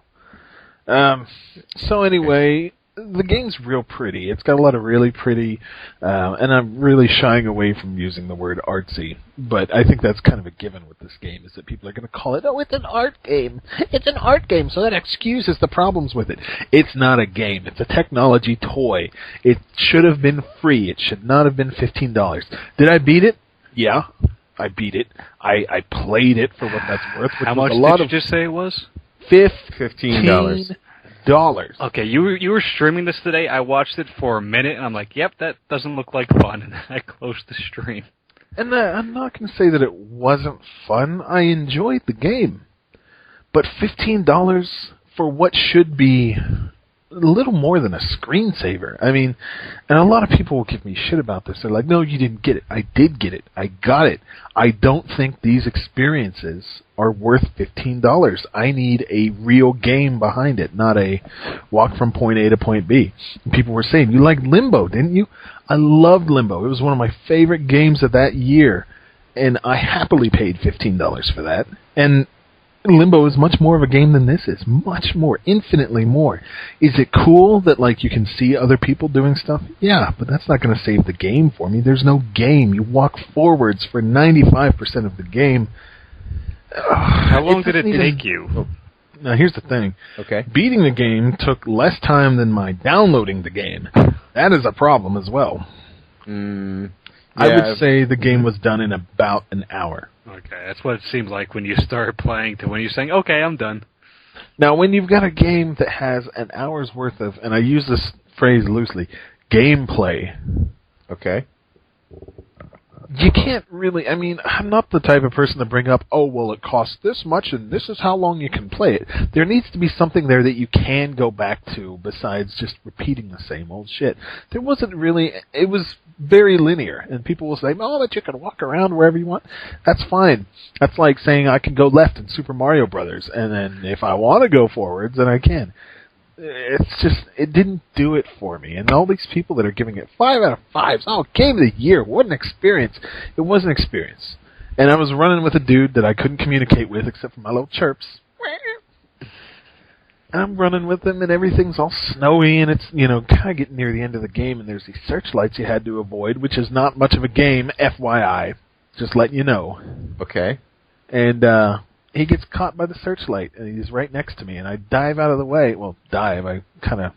So anyway, the game's real pretty. It's got a lot of really pretty, and I'm really shying away from using the word artsy, but I think that's kind of a given with this game, is that people are going to call it, oh, it's an art game. It's an art game, so that excuses the problems with it. It's not a game. It's a technology toy. It should have been free. It should not have been $15. Did I beat it? Yeah, I beat it. I played it for what that's worth. How much did you just say it was? $15. Okay, you were streaming this today. I watched it for a minute, and I'm like, yep, that doesn't look like fun, and then I closed the stream. And I'm not going to say that it wasn't fun. I enjoyed the game. But $15 for what should be a little more than a screensaver. I mean, and a lot of people will give me shit about this. They're like, no, you didn't get it. I did get it. I got it. I don't think these experiences are worth $15. I need a real game behind it, not a walk from point A to point B. And people were saying, you liked Limbo, didn't you? I loved Limbo. It was one of my favorite games of that year, and I happily paid $15 for that. And Limbo is much more of a game than this is. Much more. Infinitely more. Is it cool that, like, you can see other people doing stuff? Yeah, but that's not going to save the game for me. There's no game. You walk forwards for 95% of the game. How long did it take you? Now, here's the thing. Okay. Beating the game took less time than my downloading the game. That is a problem as well. I would say the game was done in about an hour. Okay, that's what it seems like when you start playing to when you're saying, okay, I'm done. Now, when you've got a game that has an hour's worth of, and I use this phrase loosely, gameplay. Okay. You can't really, I mean, I'm not the type of person to bring up, oh, well, it costs this much and this is how long you can play it. There needs to be something there that you can go back to besides just repeating the same old shit. There wasn't really, it was very linear, and people will say, oh, but you can walk around wherever you want. That's fine. That's like saying I can go left in Super Mario Brothers, and then if I want to go forwards, then I can. It's just, it didn't do it for me. And all these people that are giving it 5 out of 5, oh, game of the year, what an experience. It was an experience. And I was running with a dude that I couldn't communicate with except for my little chirps. And I'm running with him, and everything's all snowy, and it's, you know, kind of getting near the end of the game, and there's these searchlights you had to avoid, which is not much of a game, FYI. Just letting you know. Okay. And, he gets caught by the searchlight, and he's right next to me, and I dive out of the way. Well, dive, I kind of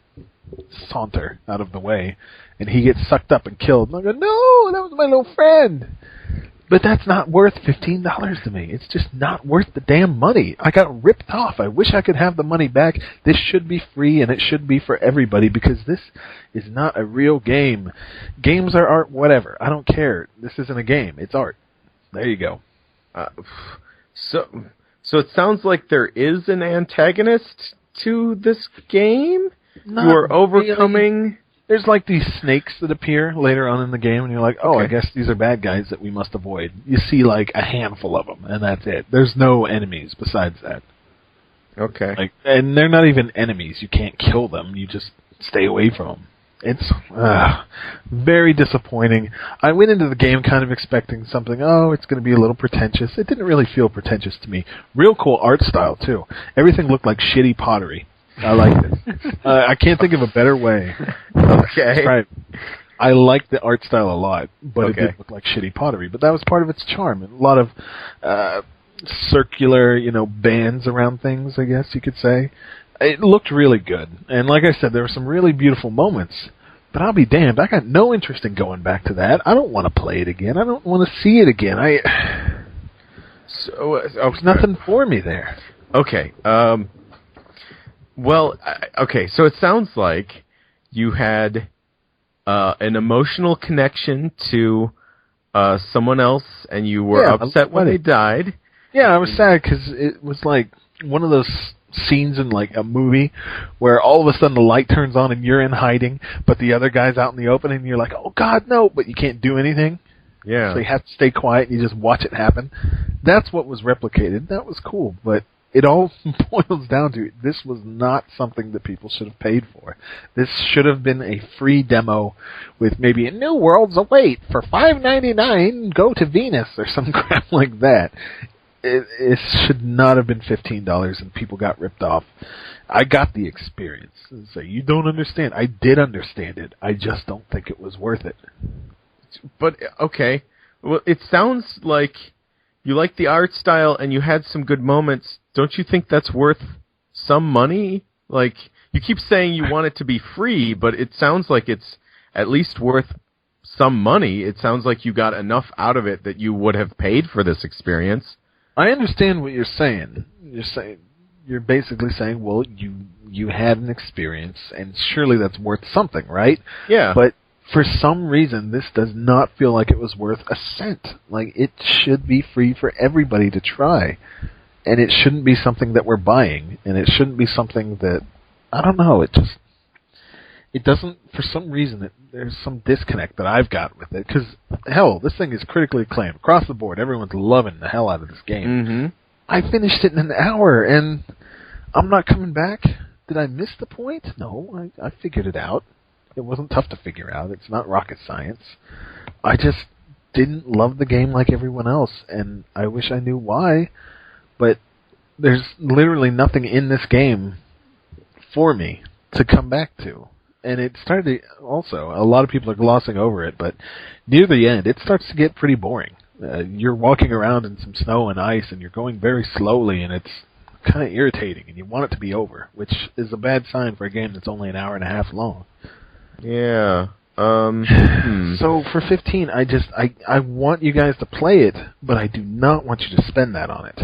saunter out of the way, and he gets sucked up and killed. And I go, no, that was my little friend. But that's not worth $15 to me. It's just not worth the damn money. I got ripped off. I wish I could have the money back. This should be free, and it should be for everybody, because this is not a real game. Games are art, whatever. I don't care. This isn't a game. It's art. There you go. So it sounds like there is an antagonist to this game? Not you are overcoming... Really. There's like these snakes that appear later on in the game, and you're like, oh, okay. I guess these are bad guys that we must avoid. You see like a handful of them, and that's it. There's no enemies besides that. Okay. And they're not even enemies. You can't kill them. You just stay away from them. It's very disappointing. I went into the game kind of expecting something, it's going to be a little pretentious. It didn't really feel pretentious to me. Real cool art style, too. Everything looked like shitty pottery. I liked it. I can't think of a better way. Okay. Right. I liked the art style a lot, but it did look like shitty pottery. But that was part of its charm. And a lot of circular, bands around things, I guess you could say. It looked really good. And like I said, there were some really beautiful moments. But I'll be damned, I got no interest in going back to that. I don't want to play it again. I don't want to see it again. There's nothing for me there. Okay. So it sounds like you had an emotional connection to someone else, and you were upset when they died. Yeah, I was sad because it was like one of those scenes in like a movie where all of a sudden the light turns on and you're in hiding, but the other guy's out in the open, and you're like, oh God, no, but you can't do anything. Yeah. So you have to stay quiet and you just watch it happen. That's what was replicated. That was cool, but it all boils down to this was not something that people should have paid for. This should have been a free demo with maybe a new worlds await for $5.99. Go to Venus or some crap like that. it should not have been $15 and people got ripped off. I got the experience. So you don't understand. I did understand it. I just don't think it was worth it. But, okay. Well, it sounds like you like the art style and you had some good moments. Don't you think that's worth some money? Like, you keep saying you want it to be free, but it sounds like it's at least worth some money. It sounds like you got enough out of it that you would have paid for this experience. I understand what you're saying. You're basically saying, well, you had an experience, and surely that's worth something, right? Yeah. But for some reason, this does not feel like it was worth a cent. Like, it should be free for everybody to try. And it shouldn't be something that we're buying. And it shouldn't be something that, I don't know, it doesn't, for some reason, there's some disconnect that I've got with it. Because, hell, this thing is critically acclaimed. Across the board, everyone's loving the hell out of this game. Mm-hmm. I finished it in an hour, and I'm not coming back. Did I miss the point? No, I figured it out. It wasn't tough to figure out. It's not rocket science. I just didn't love the game like everyone else, and I wish I knew why. But there's literally nothing in this game for me to come back to. And it started to, also, a lot of people are glossing over it, but near the end, it starts to get pretty boring. You're walking around in some snow and ice, and you're going very slowly, and it's kind of irritating, and you want it to be over, which is a bad sign for a game that's only an hour and a half long. Yeah. So for 15, I want you guys to play it, but I do not want you to spend that on it.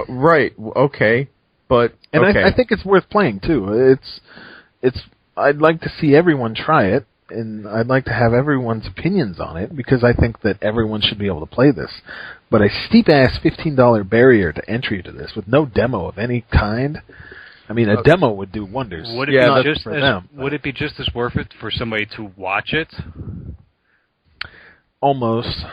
Right. Okay. But and okay. I think it's worth playing too. I'd like to see everyone try it, and I'd like to have everyone's opinions on it because I think that everyone should be able to play this. But a steep-ass $15 barrier to entry to this with no demo of any kind. I mean, a demo would do wonders. Would it be just as worth it for somebody to watch it? Almost.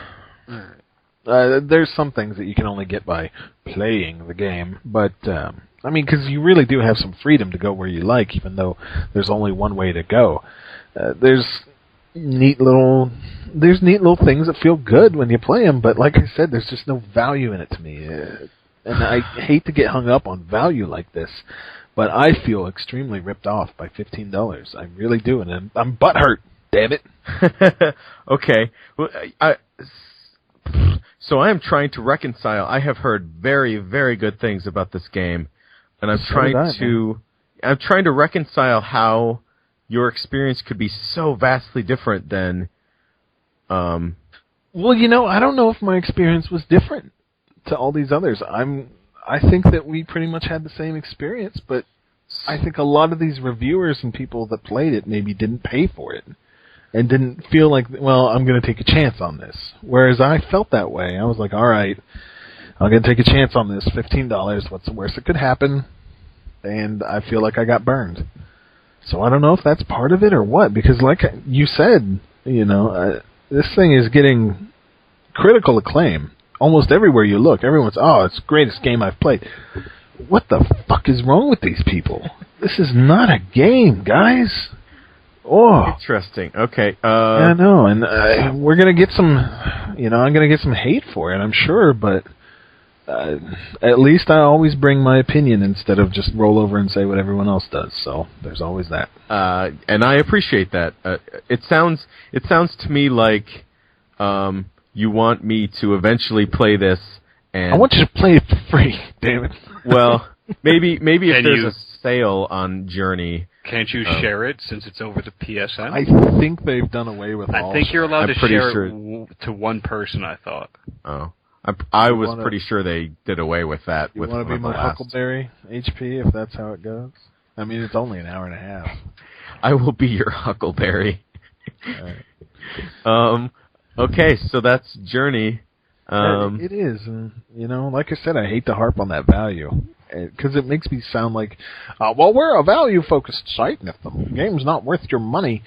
There's some things that you can only get by playing the game, but I mean, because you really do have some freedom to go where you like, even though there's only one way to go. There's neat little things that feel good when you play them, but like I said, there's just no value in it to me. And I hate to get hung up on value like this, but I feel extremely ripped off by $15. I really do, and I'm butthurt. Damn it. Okay. Well, so I am trying to reconcile. I have heard very, very good things about this game, and I'm trying to reconcile how your experience could be so vastly different than. Well, I don't know if my experience was different to all these others. I think that we pretty much had the same experience, but I think a lot of these reviewers and people that played it maybe didn't pay for it and didn't feel like, well, I'm going to take a chance on this. Whereas I felt that way. I was like, all right, I'm going to take a chance on this. $15, what's the worst that could happen? And I feel like I got burned. So I don't know if that's part of it or what, because like you said, this thing is getting critical acclaim. Almost everywhere you look, everyone's, it's the greatest game I've played. What the fuck is wrong with these people? This is not a game, guys. Oh, interesting. Okay. I know, and we're gonna get some. I'm gonna get some hate for it, I'm sure, but at least I always bring my opinion instead of just roll over and say what everyone else does. So there's always that. And I appreciate that. It sounds to me like you want me to eventually play this, and I want you to play it for free. Damn it. Well, maybe if there's a sale on Journey. Can't you share it since it's over the PSN? I think they've done away with all. I think you're allowed to share it to one person, I thought. Oh. I was pretty sure they did away with that. You want to be my Huckleberry HP, if that's how it goes? I mean, it's only an hour and a half. I will be your Huckleberry. All right. Okay, so that's Journey. It is. Like I said, I hate to harp on that value. Because it makes me sound like, we're a value-focused site, and if the game's not worth your money.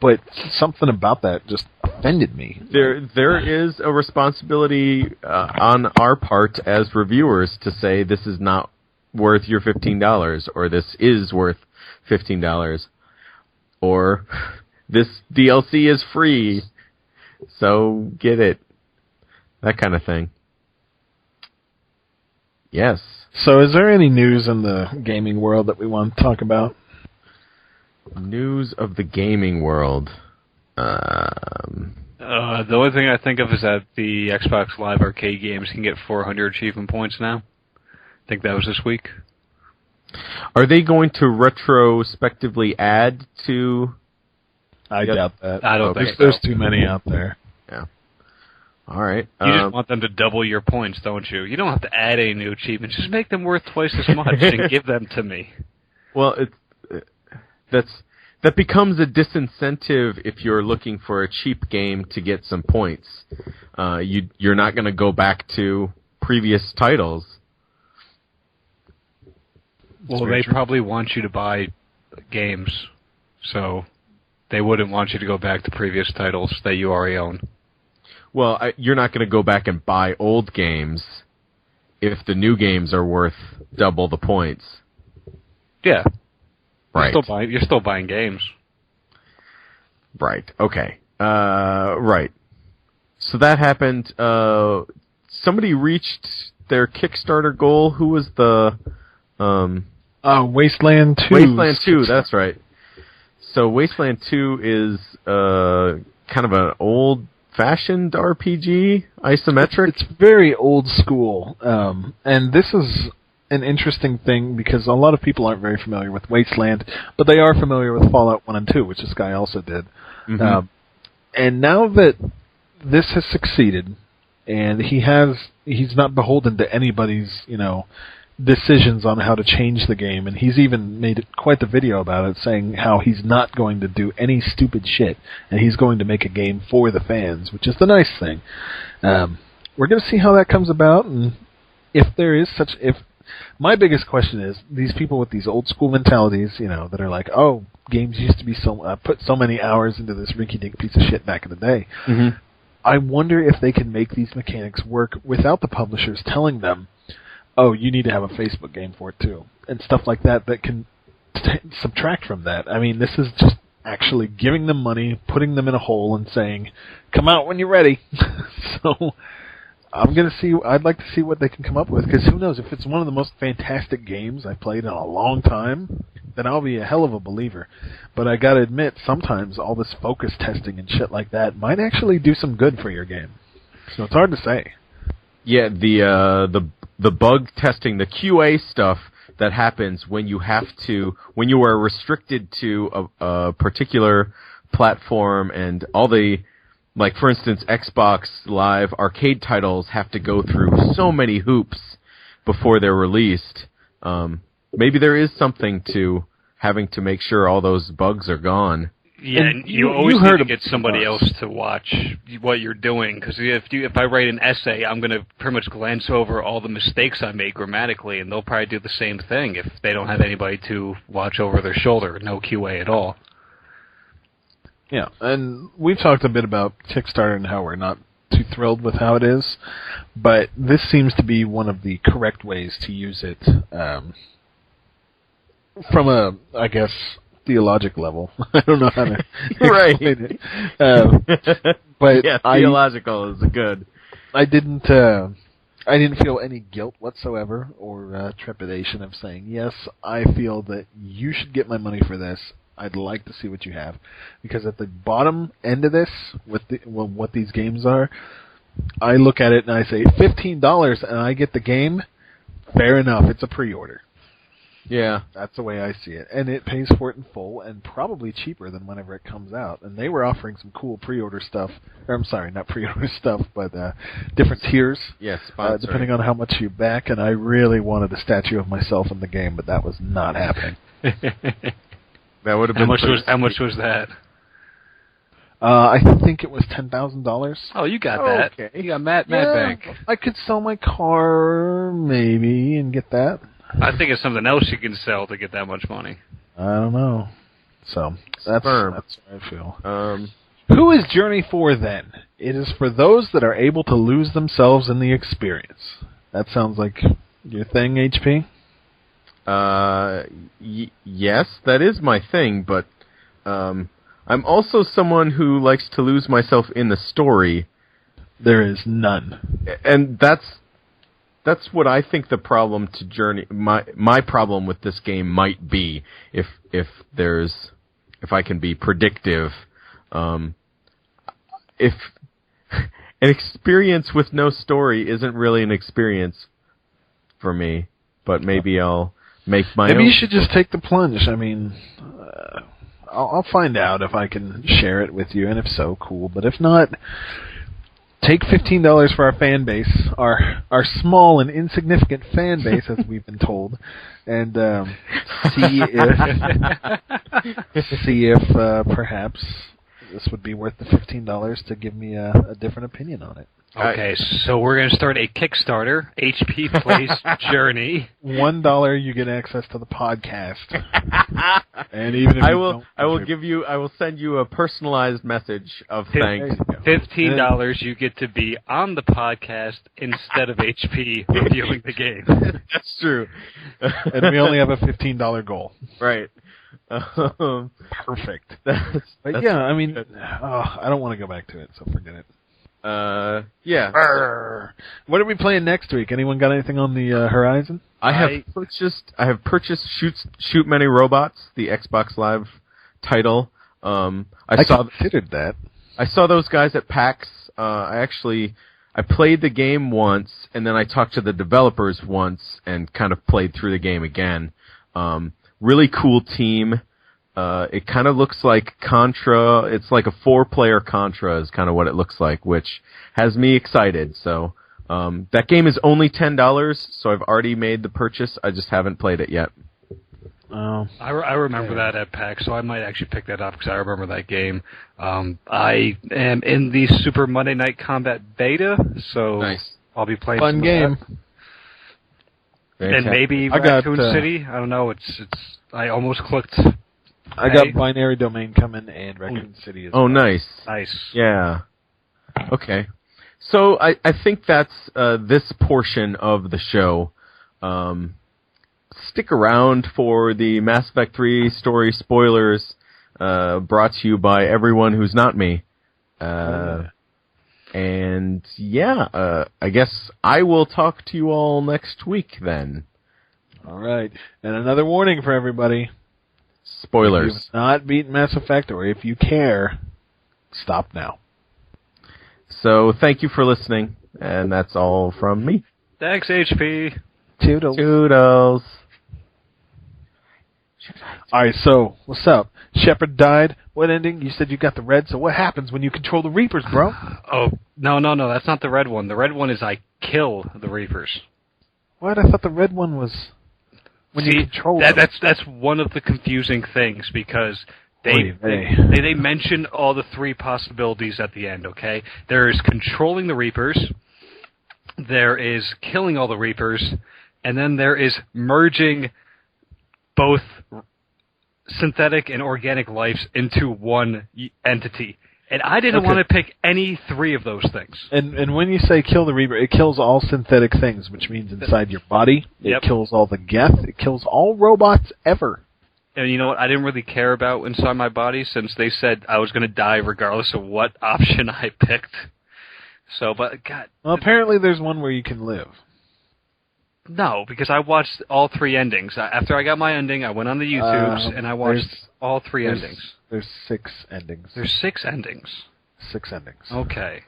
But something about that just offended me. There is a responsibility on our part as reviewers to say this is not worth your $15, or this is worth $15, or this DLC is free, so get it. That kind of thing. Yes. So is there any news in the gaming world that we want to talk about? News of the gaming world. The only thing I think of is that the Xbox Live Arcade games can get 400 achievement points now. I think that was this week. Are they going to retrospectively add to... I doubt that. I don't think so. There's too many out there. Yeah. All right. You just want them to double your points, don't you? You don't have to add any new achievements. Just make them worth twice as much and give them to me. Well, that becomes a disincentive if you're looking for a cheap game to get some points. You're not going to go back to previous titles. Well, they probably want you to buy games, so they wouldn't want you to go back to previous titles that you already own. Well, you're not going to go back and buy old games if the new games are worth double the points. Yeah. Right. You're still buying games. Right. Okay. Right. So that happened. Somebody reached their Kickstarter goal. Who was the... Wasteland 2. Wasteland 2, that's right. So Wasteland 2 is kind of an old-fashioned RPG, isometric. It's very old school, and this is an interesting thing because a lot of people aren't very familiar with Wasteland, but they are familiar with Fallout 1 and 2, which this guy also did. Mm-hmm. And now that this has succeeded, and he's not beholden to anybody's, decisions on how to change the game, and he's even made quite the video about it, saying how he's not going to do any stupid shit, and he's going to make a game for the fans, which is the nice thing. We're going to see how that comes about, and if there is my biggest question is, these people with these old school mentalities, that are like, oh, games used to be put so many hours into this rinky-dink piece of shit back in the day. Mm-hmm. I wonder if they can make these mechanics work without the publishers telling them, oh, you need to have a Facebook game for it too, and stuff like that can subtract from that. I mean, this is just actually giving them money, putting them in a hole, and saying, come out when you're ready. So I'd like to see what they can come up with, because who knows, if it's one of the most fantastic games I've played in a long time, then I'll be a hell of a believer. But I gotta admit, sometimes all this focus testing and shit like that might actually do some good for your game. So it's hard to say. Yeah, the bug testing, the QA stuff that happens when you are restricted to a particular platform, and all the, like, for instance, Xbox Live Arcade titles have to go through so many hoops before they're released. Maybe there is something to having to make sure all those bugs are gone. Yeah, and you always need to get somebody else to watch what you're doing, because if I write an essay, I'm going to pretty much glance over all the mistakes I made grammatically, and they'll probably do the same thing if they don't have anybody to watch over their shoulder, no QA at all. Yeah, and we've talked a bit about Kickstarter and how we're not too thrilled with how it is, but this seems to be one of the correct ways to use it from a, I guess, theologic level. I don't know how to explain it. But yeah, theological is good. I didn't feel any guilt whatsoever or trepidation of saying, yes, I feel that you should get my money for this. I'd like to see what you have. Because at the bottom end of this, what these games are, I look at it and I say, $15 and I get the game, fair enough, it's a pre-order. Yeah. That's the way I see it. And it pays for it in full, and probably cheaper than whenever it comes out. And they were offering some cool pre-order stuff. Or, I'm sorry, not pre-order stuff, but different tiers. Yes, depending on how much you back. And I really wanted a statue of myself in the game, but that was not happening. That would have been how much was that? I think it was $10,000. Oh, you got that. Okay. You got Mad Bank. I could sell my car, maybe, and get that. I think it's something else you can sell to get that much money. I don't know. So, that's what I feel. Who is Journey for, then? It is for those that are able to lose themselves in the experience. That sounds like your thing, HP? Yes, that is my thing, but I'm also someone who likes to lose myself in the story. There is none. And that's that's what I think the problem to Journey. My problem with this game might be if I can be predictive. If an experience with no story isn't really an experience for me, but maybe I'll make my own. Maybe you should just take the plunge. I mean, I'll find out if I can share it with you, and if so, cool. But if not, take $15 for our fan base, our small and insignificant fan base, as we've been told, and see if perhaps this would be worth the $15 to give me a different opinion on it. Okay, so we're going to start a Kickstarter, HP Plays Journey. $1 you get access to the podcast. And even if I will send you a personalized message of thanks. $15 you get to be on the podcast instead of HP reviewing the game. That's true. And we only have a $15 goal. Right. Perfect. But yeah, I mean, I don't want to go back to it, so forget it. Yeah. What are we playing next week? Anyone got anything on the horizon? I have purchased Shoot Many Robots, the Xbox Live title. I considered that. I saw those guys at PAX. I played the game once, and then I talked to the developers once, and kind of played through the game again. Really cool team. It kind of looks like Contra. It's like a 4-player Contra is kind of what it looks like, which has me excited. So that game is only $10, so I've already made the purchase. I just haven't played it yet. I remember that at PAX, so I might actually pick that up because I remember that game. I am in the Super Monday Night Combat beta, so nice. I'll be playing fun some game. And maybe Raccoon City. I don't know. I almost clicked. I got Binary Domain coming and Raccoon City as well. Oh, nice. Nice. Yeah. Okay. So I think that's this portion of the show. Stick around for the Mass Effect 3 story spoilers brought to you by everyone who's not me. And yeah, I guess I will talk to you all next week then. All right. And another warning for everybody. Spoilers. If you've not beaten Mass Effect, or if you care, stop now. So thank you for listening, and that's all from me. Thanks, HP. Toodles. Toodles. All right, so what's up? Shepard died. What ending? You said you got the red, so what happens when you control the Reapers, bro? Oh, no, that's not the red one. The red one is I kill the Reapers. What? I thought the red one was when you control them. That's one of the confusing things because they mention all the 3 possibilities at the end, okay? There is controlling the Reapers, there is killing all the Reapers, and then there is merging both synthetic and organic lives into one entity. And I didn't want to pick any 3 of those things. And when you say kill the Reaper, it kills all synthetic things, which means inside your body. It kills all the geth. It kills all robots ever. And you know what? I didn't really care about inside my body since they said I was going to die regardless of what option I picked. So, but God. Well, apparently there's one where you can live. No, because I watched all 3 endings. After I got my ending, I went on the YouTubes and I watched all 3 endings. There's 6 endings. There's 6 endings. 6 endings. Okay.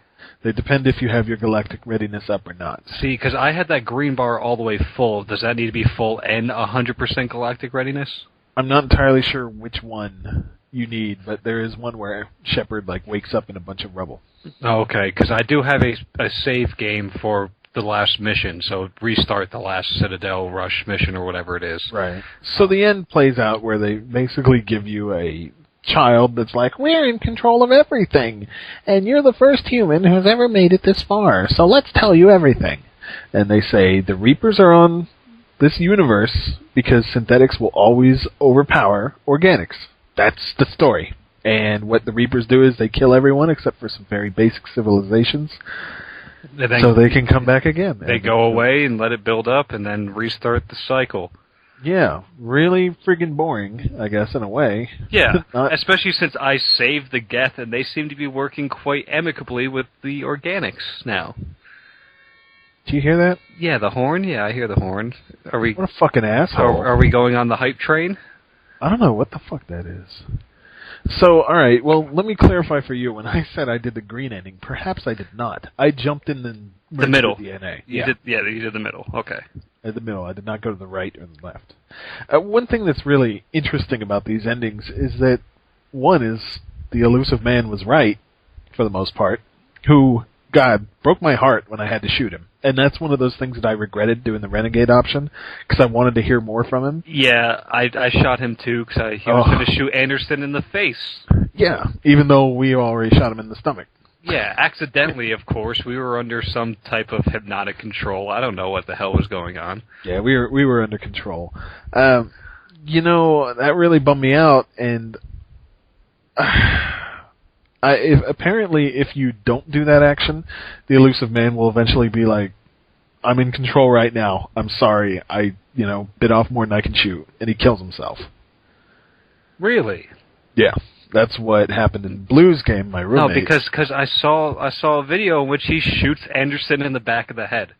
They depend if you have your galactic readiness up or not. See, because I had that green bar all the way full. Does that need to be full and 100% galactic readiness? I'm not entirely sure which one you need, but there is one where Shepard wakes up in a bunch of rubble. Okay, because I do have a save game for the last mission, so restart the last Citadel Rush mission or whatever it is. Right. So the end plays out where they basically give you a child that's like, we're in control of everything, and you're the first human who's ever made it this far, so let's tell you everything. And they say the Reapers are on this universe because synthetics will always overpower organics. That's the story. And what the Reapers do is they kill everyone except for some very basic civilizations, so they can come back again. They go away and let it build up and then restart the cycle. Yeah, really friggin' boring, I guess, in a way. Yeah, especially since I saved the Geth and they seem to be working quite amicably with the organics now. Do you hear that? Yeah, the horn. Yeah, I hear the horn. Are we? What a fucking asshole. Are we going on the hype train? I don't know what the fuck that is. So, all right. Well, let me clarify for you. When I said I did the green ending, perhaps I did not. I jumped in the middle. DNA. You did the middle. Okay. At the middle. I did not go to the right or the left. One thing that's really interesting about these endings is that one is the elusive man was right for the most part, who, God, broke my heart when I had to shoot him. And that's one of those things that I regretted doing the Renegade option, because I wanted to hear more from him. Yeah, I shot him too, because he was going to shoot Anderson in the face. Yeah, even though we already shot him in the stomach. Yeah, accidentally, of course. We were under some type of hypnotic control. I don't know what the hell was going on. Yeah, we were under control. That really bummed me out, and apparently if you don't do that action, the elusive man will eventually be like, I'm in control right now. I'm sorry. I, bit off more than I can chew. And he kills himself. Really? Yeah. That's what happened in Blue's game, my roommate. No, because I saw a video in which he shoots Anderson in the back of the head.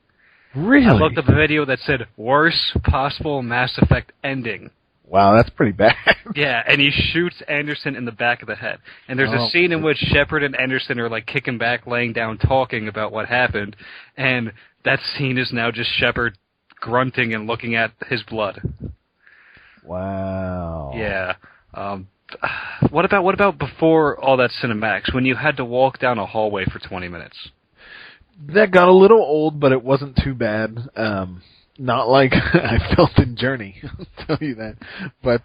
Really? I looked up a video that said, worst possible Mass Effect ending. Wow, that's pretty bad. Yeah, and he shoots Anderson in the back of the head. And there's a scene in which Shepard and Anderson are like kicking back, laying down, talking about what happened. And that scene is now just Shepard grunting and looking at his blood. Wow. Yeah. What about before all that cinematics, when you had to walk down a hallway for 20 minutes? That got a little old, but it wasn't too bad. Not like I felt in Journey, I'll tell you that. But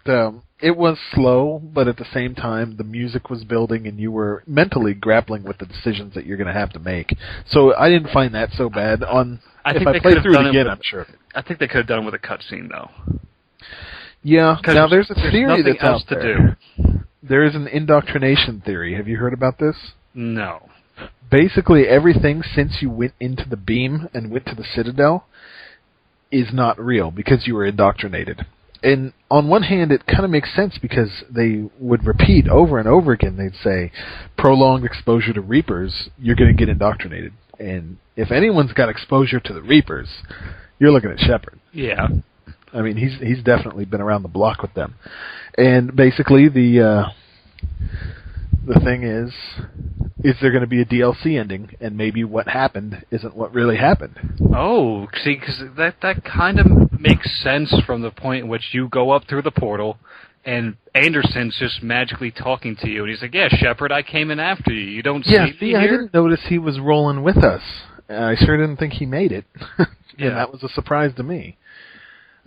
it was slow, but at the same time, the music was building, and you were mentally grappling with the decisions that you're going to have to make. So I didn't find that so bad. If I play through it again, I'm sure. I think they could have done it with a cutscene, though. Yeah. Now, there's a theory that's else out to there. do. There is an indoctrination theory. Have you heard about this? No. Basically, everything since you went into the beam and went to the Citadel is not real because you were indoctrinated. And on one hand, it kind of makes sense because they would repeat over and over again. They'd say, prolonged exposure to Reapers, you're going to get indoctrinated. And if anyone's got exposure to the Reapers, you're looking at Shepard. Yeah. I mean, he's definitely been around the block with them. And basically, the thing is there going to be a DLC ending, and maybe what happened isn't what really happened? Oh, see, because that kind of makes sense from the point in which you go up through the portal, and Anderson's just magically talking to you, and he's like, yeah, Shepard, I came in after you. You don't see me here? I didn't notice he was rolling with us. I sure didn't think he made it. Yeah. And that was a surprise to me.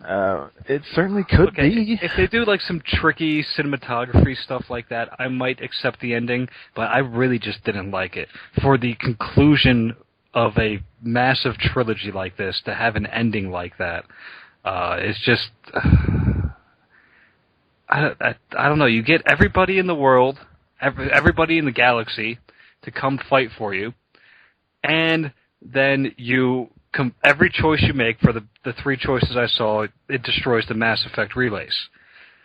It certainly could be. If they do like some tricky cinematography stuff like that, I might accept the ending, but I really just didn't like it. For the conclusion of a massive trilogy like this, to have an ending like that, it's just... I don't know. You get everybody in the world, everybody in the galaxy to come fight for you, and then every choice you make for the three choices I saw, it destroys the Mass Effect relays.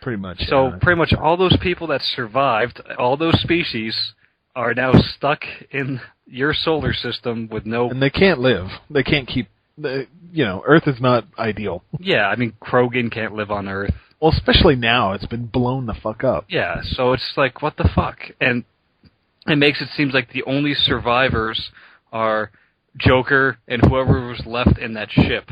Pretty much. So pretty much all those people that survived, all those species, are now stuck in your solar system with no... And they can't live. They can't keep... Earth is not ideal. Yeah, I mean, Krogan can't live on Earth. Well, especially now. It's been blown the fuck up. Yeah, so it's like, what the fuck? And it makes it seem like the only survivors are Joker and whoever was left in that ship.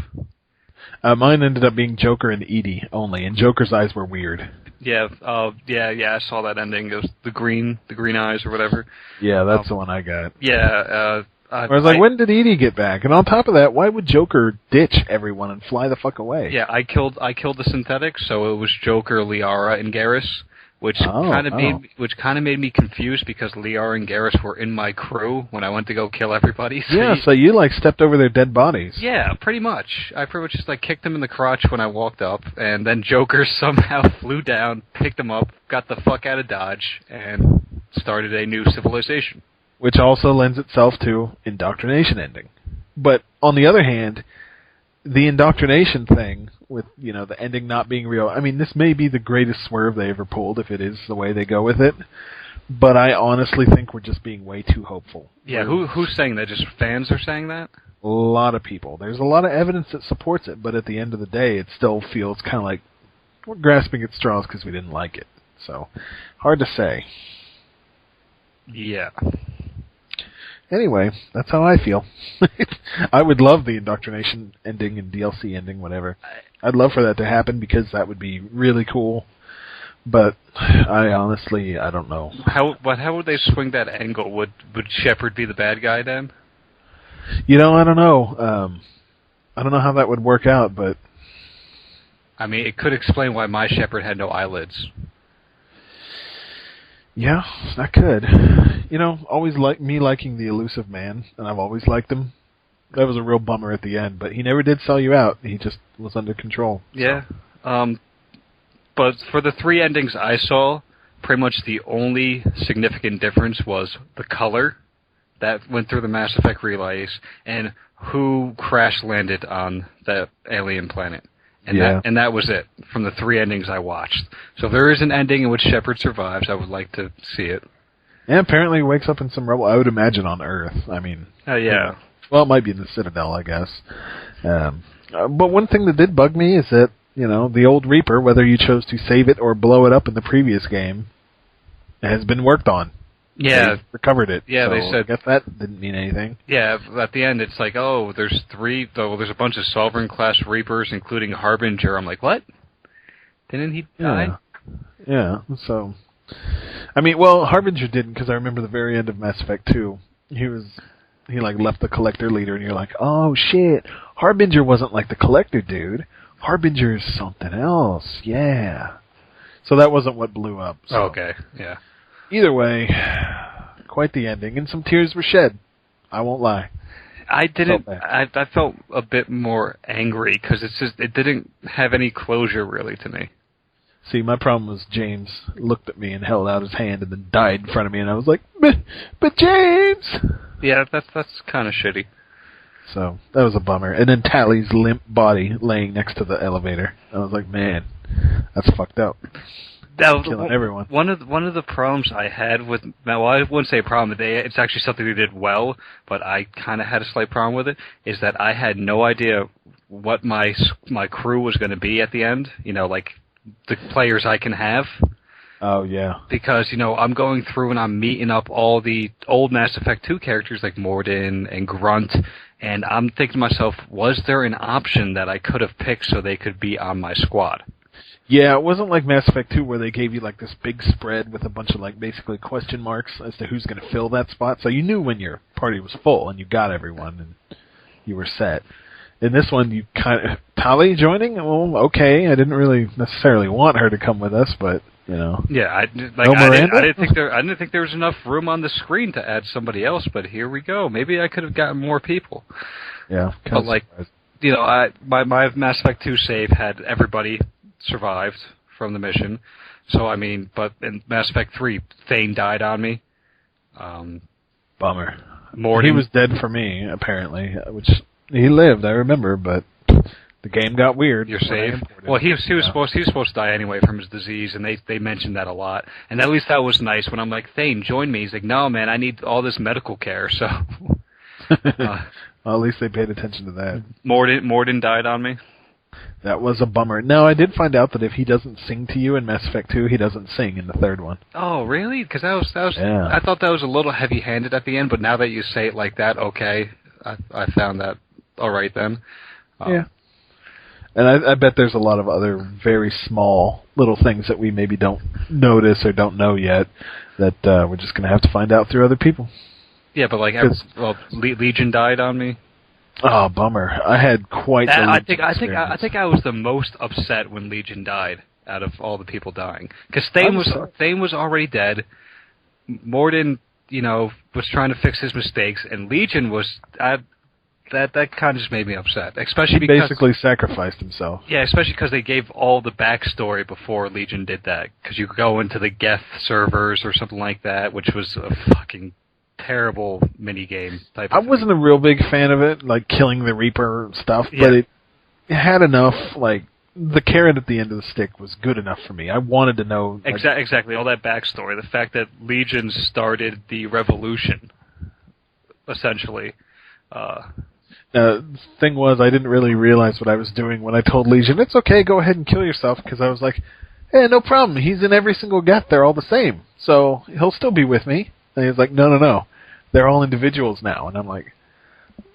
Mine ended up being Joker and Edie only, and Joker's eyes were weird. Yeah, I saw that ending. It was the green eyes or whatever. Yeah, that's the one I got. Yeah, I was like, when did Edie get back? And on top of that, why would Joker ditch everyone and fly the fuck away? Yeah, I killed the synthetics, so it was Joker, Liara, and Garrus, which kind of made me confused because Liara and Garrus were in my crew when I went to go kill everybody. So you stepped over their dead bodies. Yeah, pretty much. I pretty much just kicked them in the crotch when I walked up, and then Joker somehow flew down, picked them up, got the fuck out of Dodge, and started a new civilization. Which also lends itself to indoctrination ending. But on the other hand, the indoctrination thing with, the ending not being real, I mean, this may be the greatest swerve they ever pulled if it is the way they go with it. But I honestly think we're just being way too hopeful. Yeah, who's saying that? Just fans are saying that? a lot of people. There's a lot of evidence that supports it, but at the end of the day, it still feels kind of like we're grasping at straws because we didn't like it. So, hard to say. Yeah. Anyway, that's how I feel. I would love the indoctrination ending and DLC ending, whatever. I'd love for that to happen because that would be really cool. But I don't know. How would they swing that angle? Would Shepard be the bad guy then? I don't know. I don't know how that would work out, but I mean, it could explain why my Shepard had no eyelids. Yeah, that could. Always liking the elusive man, and I've always liked him. That was a real bummer at the end, but he never did sell you out. He just was under control. Yeah. But for the 3 endings I saw, pretty much the only significant difference was the color that went through the Mass Effect relays and who crash-landed on the alien planet. And that was it from the 3 endings I watched. So if there is an ending in which Shepard survives, I would like to see it. And apparently he wakes up in some rubble, I would imagine, on Earth. I mean... yeah. Well, it might be in the Citadel, I guess. But one thing that did bug me is that, the old Reaper, whether you chose to save it or blow it up in the previous game, has been worked on. Yeah. They recovered it. Yeah, so they said... I guess that didn't mean anything. Yeah, at the end it's like, there's a bunch of Sovereign-class Reapers, including Harbinger. I'm like, what? Didn't he die? Yeah, so... I mean, well, Harbinger didn't, because I remember the very end of Mass Effect 2. He left the Collector leader, and you're like, oh, shit. Harbinger wasn't like the Collector dude. Harbinger is something else. Yeah. So that wasn't what blew up. So. Okay, yeah. Either way, quite the ending, and some tears were shed. I won't lie. I didn't. I felt a bit more angry because it didn't have any closure really to me. See, my problem was James looked at me and held out his hand and then died in front of me, and I was like, but James! Yeah, that's kind of shitty. So, that was a bummer. And then Tally's limp body laying next to the elevator. I was like, man, that's fucked up. Killing everyone. One of the problems I had with... Well, I wouldn't say a problem. It's actually something they did well, but I kind of had a slight problem with it, is that I had no idea what my crew was going to be at the end. Like... the players I can have. Oh, yeah. Because, I'm going through and I'm meeting up all the old Mass Effect 2 characters like Mordin and Grunt, and I'm thinking to myself, was there an option that I could have picked so they could be on my squad? Yeah, it wasn't like Mass Effect 2 where they gave you like this big spread with a bunch of like basically question marks as to who's going to fill that spot. So you knew when your party was full and you got everyone and you were set. In this one, you kind of... Tali joining? Well, okay. I didn't really necessarily want her to come with us, but, Yeah, I didn't think there was enough room on the screen to add somebody else, but here we go. Maybe I could have gotten more people. Yeah. But, my Mass Effect 2 save had everybody survived from the mission. So, I mean, but in Mass Effect 3, Thane died on me. Bummer. Mordin. He was dead for me, apparently, which... He lived, I remember, but the game got weird. Your save? Well, he was supposed to die anyway from his disease, and they mentioned that a lot. And at least that was nice. When I'm like, Thane, join me. He's like, no, man, I need all this medical care. So, well, at least they paid attention to that. Mordin died on me. That was a bummer. No, I did find out that if he doesn't sing to you in Mass Effect 2, he doesn't sing in the third one. Oh, really? Because that was yeah. I thought that was a little heavy-handed at the end, but now that you say it like that, okay, I found that. All right, then. Yeah. And I bet there's a lot of other very small little things that we maybe don't notice or don't know yet that we're just going to have to find out through other people. Yeah, but Legion died on me. Oh, bummer. I had quite the I think I was the most upset when Legion died out of all the people dying. Because Thane was already dead. Mordin, was trying to fix his mistakes, and Legion was... That kind of just made me upset, especially because... He basically sacrificed himself. Yeah, especially because they gave all the backstory before Legion did that. Because you could go into the Geth servers or something like that, which was a fucking terrible minigame type of thing. I wasn't a real big fan of it, like killing the Reaper stuff, yeah. But it had enough, like... The carrot at the end of the stick was good enough for me. I wanted to know... Exactly, all that backstory. The fact that Legion started the revolution, essentially... Thing was, I didn't really realize what I was doing when I told Legion, it's okay, go ahead and kill yourself, because I was like, hey, no problem, he's in every single get, they're all the same, so he'll still be with me. And he's like, no, they're all individuals now. And I'm like,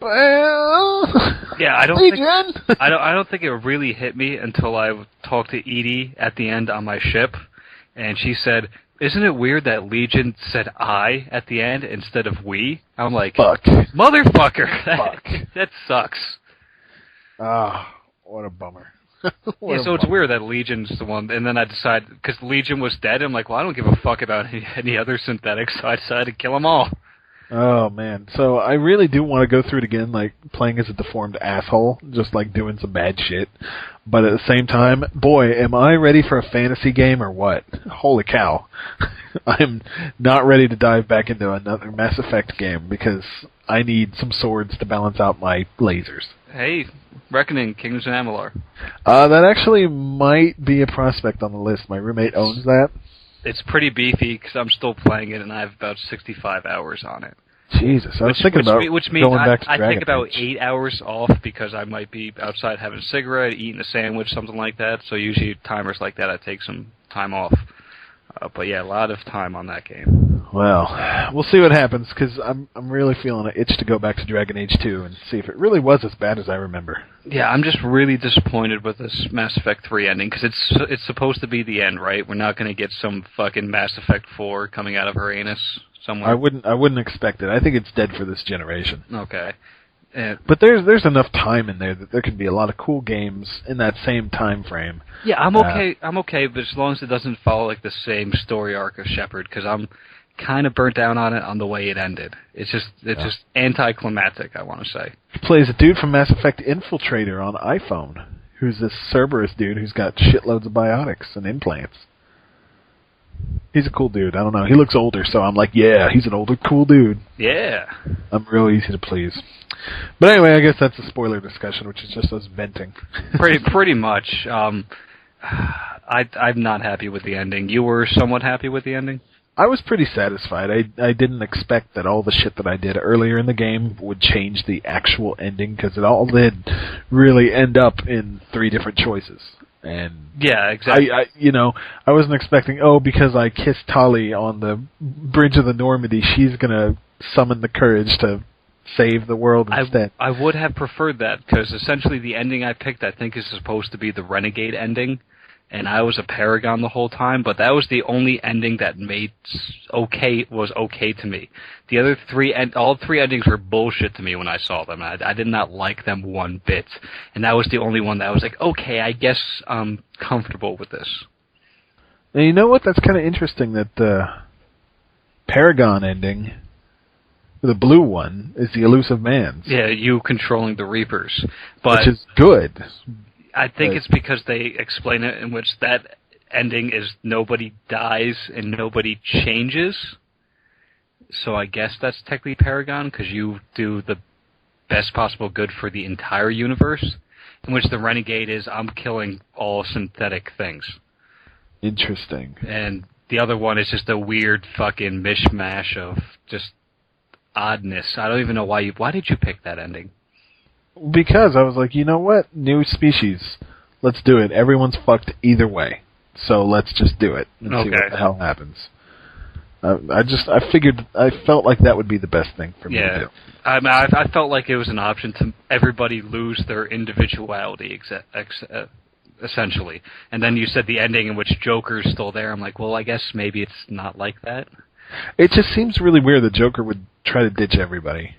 well, yeah, I don't Legion. think I don't think it really hit me until I talked to Edie at the end on my ship, and she said, isn't it weird that Legion said I at the end instead of we? I'm like, Fuck. Motherfucker! Fuck. That sucks. Ah, what a bummer. Yeah, so it's weird that Legion's the one, and then I decided, because Legion was dead, I'm like, well, I don't give a fuck about any other synthetics, so I decided to kill them all. Oh, man. So I really do want to go through it again, like, playing as a deformed asshole, just, like, doing some bad shit. But at the same time, boy, am I ready for a fantasy game or what? Holy cow. I'm not ready to dive back into another Mass Effect game, because I need some swords to balance out my lasers. Hey, Reckoning, Kingdoms of Amalur. That actually might be a prospect on the list. My roommate owns that. It's pretty beefy, because I'm still playing it, and I have about 65 hours on it. Jesus, I was thinking about which means going back to Dragon I take about Age. 8 hours off, because I might be outside having a cigarette, eating a sandwich, something like that, so usually timers like that, I take some time off. But yeah, a lot of time on that game. Well, we'll see what happens, because I'm really feeling an itch to go back to Dragon Age 2 and see if it really was as bad as I remember. Yeah, I'm just really disappointed with this Mass Effect 3 ending, because it's supposed to be the end, right? We're not going to get some fucking Mass Effect 4 coming out of her anus somewhere. I wouldn't expect it. I think it's dead for this generation. Okay. But there's enough time in there that there can be a lot of cool games in that same time frame. Yeah, I'm okay, but as long as it doesn't follow like the same story arc of Shepard, because I'm kind of burnt down on it on the way it ended. It's just anticlimactic, I want to say. He plays a dude from Mass Effect Infiltrator on iPhone, who's this Cerberus dude who's got shitloads of biotics and implants. He's a cool dude. I don't know. He looks older, so I'm like, yeah, he's an older, cool dude. Yeah. I'm real easy to please. But anyway, I guess that's a spoiler discussion, which is just us venting. Pretty much. I'm not happy with the ending. You were somewhat happy with the ending? I was pretty satisfied. I didn't expect that all the shit that I did earlier in the game would change the actual ending, because it all did really end up in 3 different choices. And yeah, exactly. I wasn't expecting, because I kissed Tali on the bridge of the Normandy, she's gonna summon the courage to save the world instead. I would have preferred that, because essentially the ending I picked, I think, is supposed to be the Renegade ending, and I was a Paragon the whole time, but that was the only ending that was okay to me. The other 3, all 3 endings were bullshit to me when I saw them. I did not like them one bit, and that was the only one that I was like, okay, I guess I'm comfortable with this. And you know what? That's kind of interesting that the Paragon ending, the blue one, is the Elusive Man's. Yeah, you controlling the Reapers. But which is good. I think it's because they explain it in which that ending is nobody dies and nobody changes. So I guess that's technically Paragon, because you do the best possible good for the entire universe, in which the Renegade is, I'm killing all synthetic things. Interesting. And the other one is just a weird fucking mishmash of just oddness. I don't even know why did you pick that ending? Because I was like, you know what? New species. Let's do it. Everyone's fucked either way. So let's just do it and see what the hell happens. I felt like that would be the best thing for me to do. I felt like it was an option to everybody lose their individuality, essentially. And then you said the ending in which Joker's still there. I'm like, well, I guess maybe it's not like that. It just seems really weird that Joker would try to ditch everybody.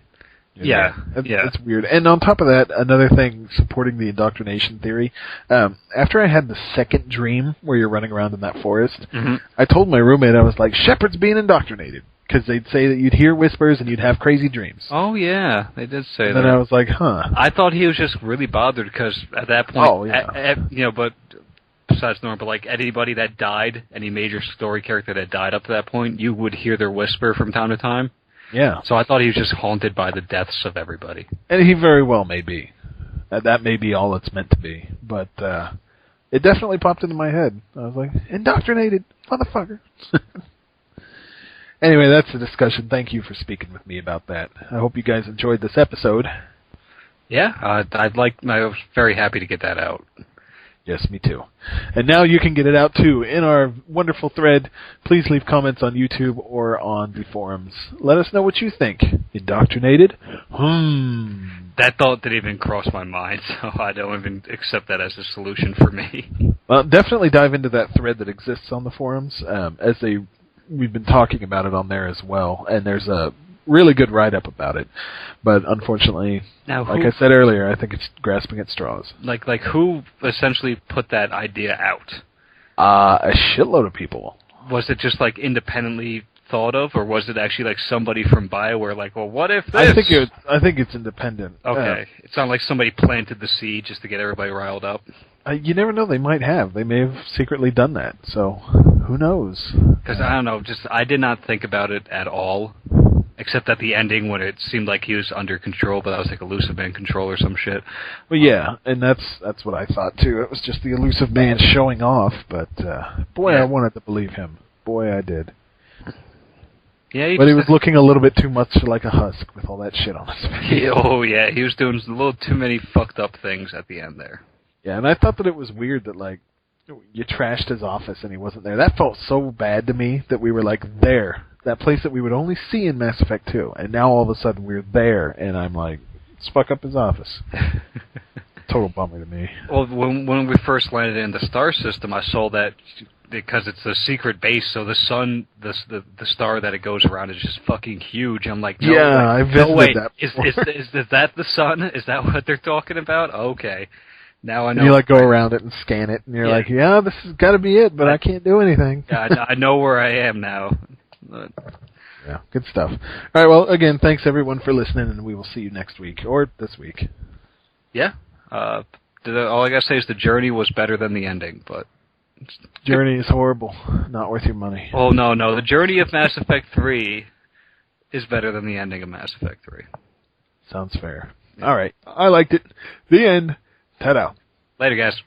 Yeah. It's weird. And on top of that, another thing supporting the indoctrination theory, after I had the second dream where you're running around in that forest, I told my roommate, I was like, Shepard's being indoctrinated. Because they'd say that you'd hear whispers and you'd have crazy dreams. Oh, yeah, they did say that. And then I was like, huh. I thought he was just really bothered because at that point, but besides Norm, but like anybody that died, any major story character that died up to that point, you would hear their whisper from time to time. Yeah. So I thought he was just haunted by the deaths of everybody. And he very well may be. That may be all it's meant to be. But it definitely popped into my head. I was like, indoctrinated, motherfucker. Anyway, that's the discussion. Thank you for speaking with me about that. I hope you guys enjoyed this episode. Yeah, I was very happy to get that out. Yes, me too. And now you can get it out too in our wonderful thread. Please leave comments on YouTube or on the forums. Let us know what you think. Indoctrinated? That thought didn't even cross my mind, so I don't even accept that as a solution for me. Well, definitely dive into that thread that exists on the forums. We've been talking about it on there as well, and there's a really good write-up about it. But unfortunately, like I said earlier, I think it's grasping at straws. Like who essentially put that idea out? A shitload of people. Was it just like independently thought of, or was it actually like somebody from BioWare like, well, what if this? I think it's independent. Okay. It's not like somebody planted the seed just to get everybody riled up. You never know. They might have. They may have secretly done that. So, who knows? Because, I don't know, I did not think about it at all, except at the ending when it seemed like he was under control, but that was like elusive man control or some shit. Well, yeah, and that's what I thought, too. It was just the elusive man showing off, but, boy, I wanted to believe him. Boy, I did. Yeah, but he was looking a little bit too much like a husk with all that shit on his face. Oh, yeah, he was doing a little too many fucked up things at the end there. Yeah, and I thought that it was weird that, like, you trashed his office and he wasn't there. That felt so bad to me that we were, like, there. That place that we would only see in Mass Effect 2. And now all of a sudden we're there, and I'm like, let's fuck up his office. Total bummer to me. Well, when we first landed in the star system, I saw that because it's a secret base, so the sun, the star that it goes around is just fucking huge. I'm like, no, yeah, I visited that before. Is that the sun? Is that what they're talking about? Okay. Now I know. And you, like, go around it and scan it, and you're like, yeah, this has got to be it, but I can't do anything. Yeah, I know where I am now. Yeah, good stuff. All right, well, again, thanks, everyone, for listening, and we will see you next week, or this week. Yeah. All I got to say is the journey was better than the ending, but... Journey is horrible. Not worth your money. Oh, no. The journey of Mass Effect 3 is better than the ending of Mass Effect 3. Sounds fair. Yeah. All right. I liked it. The end. Ta-da. Later, guys.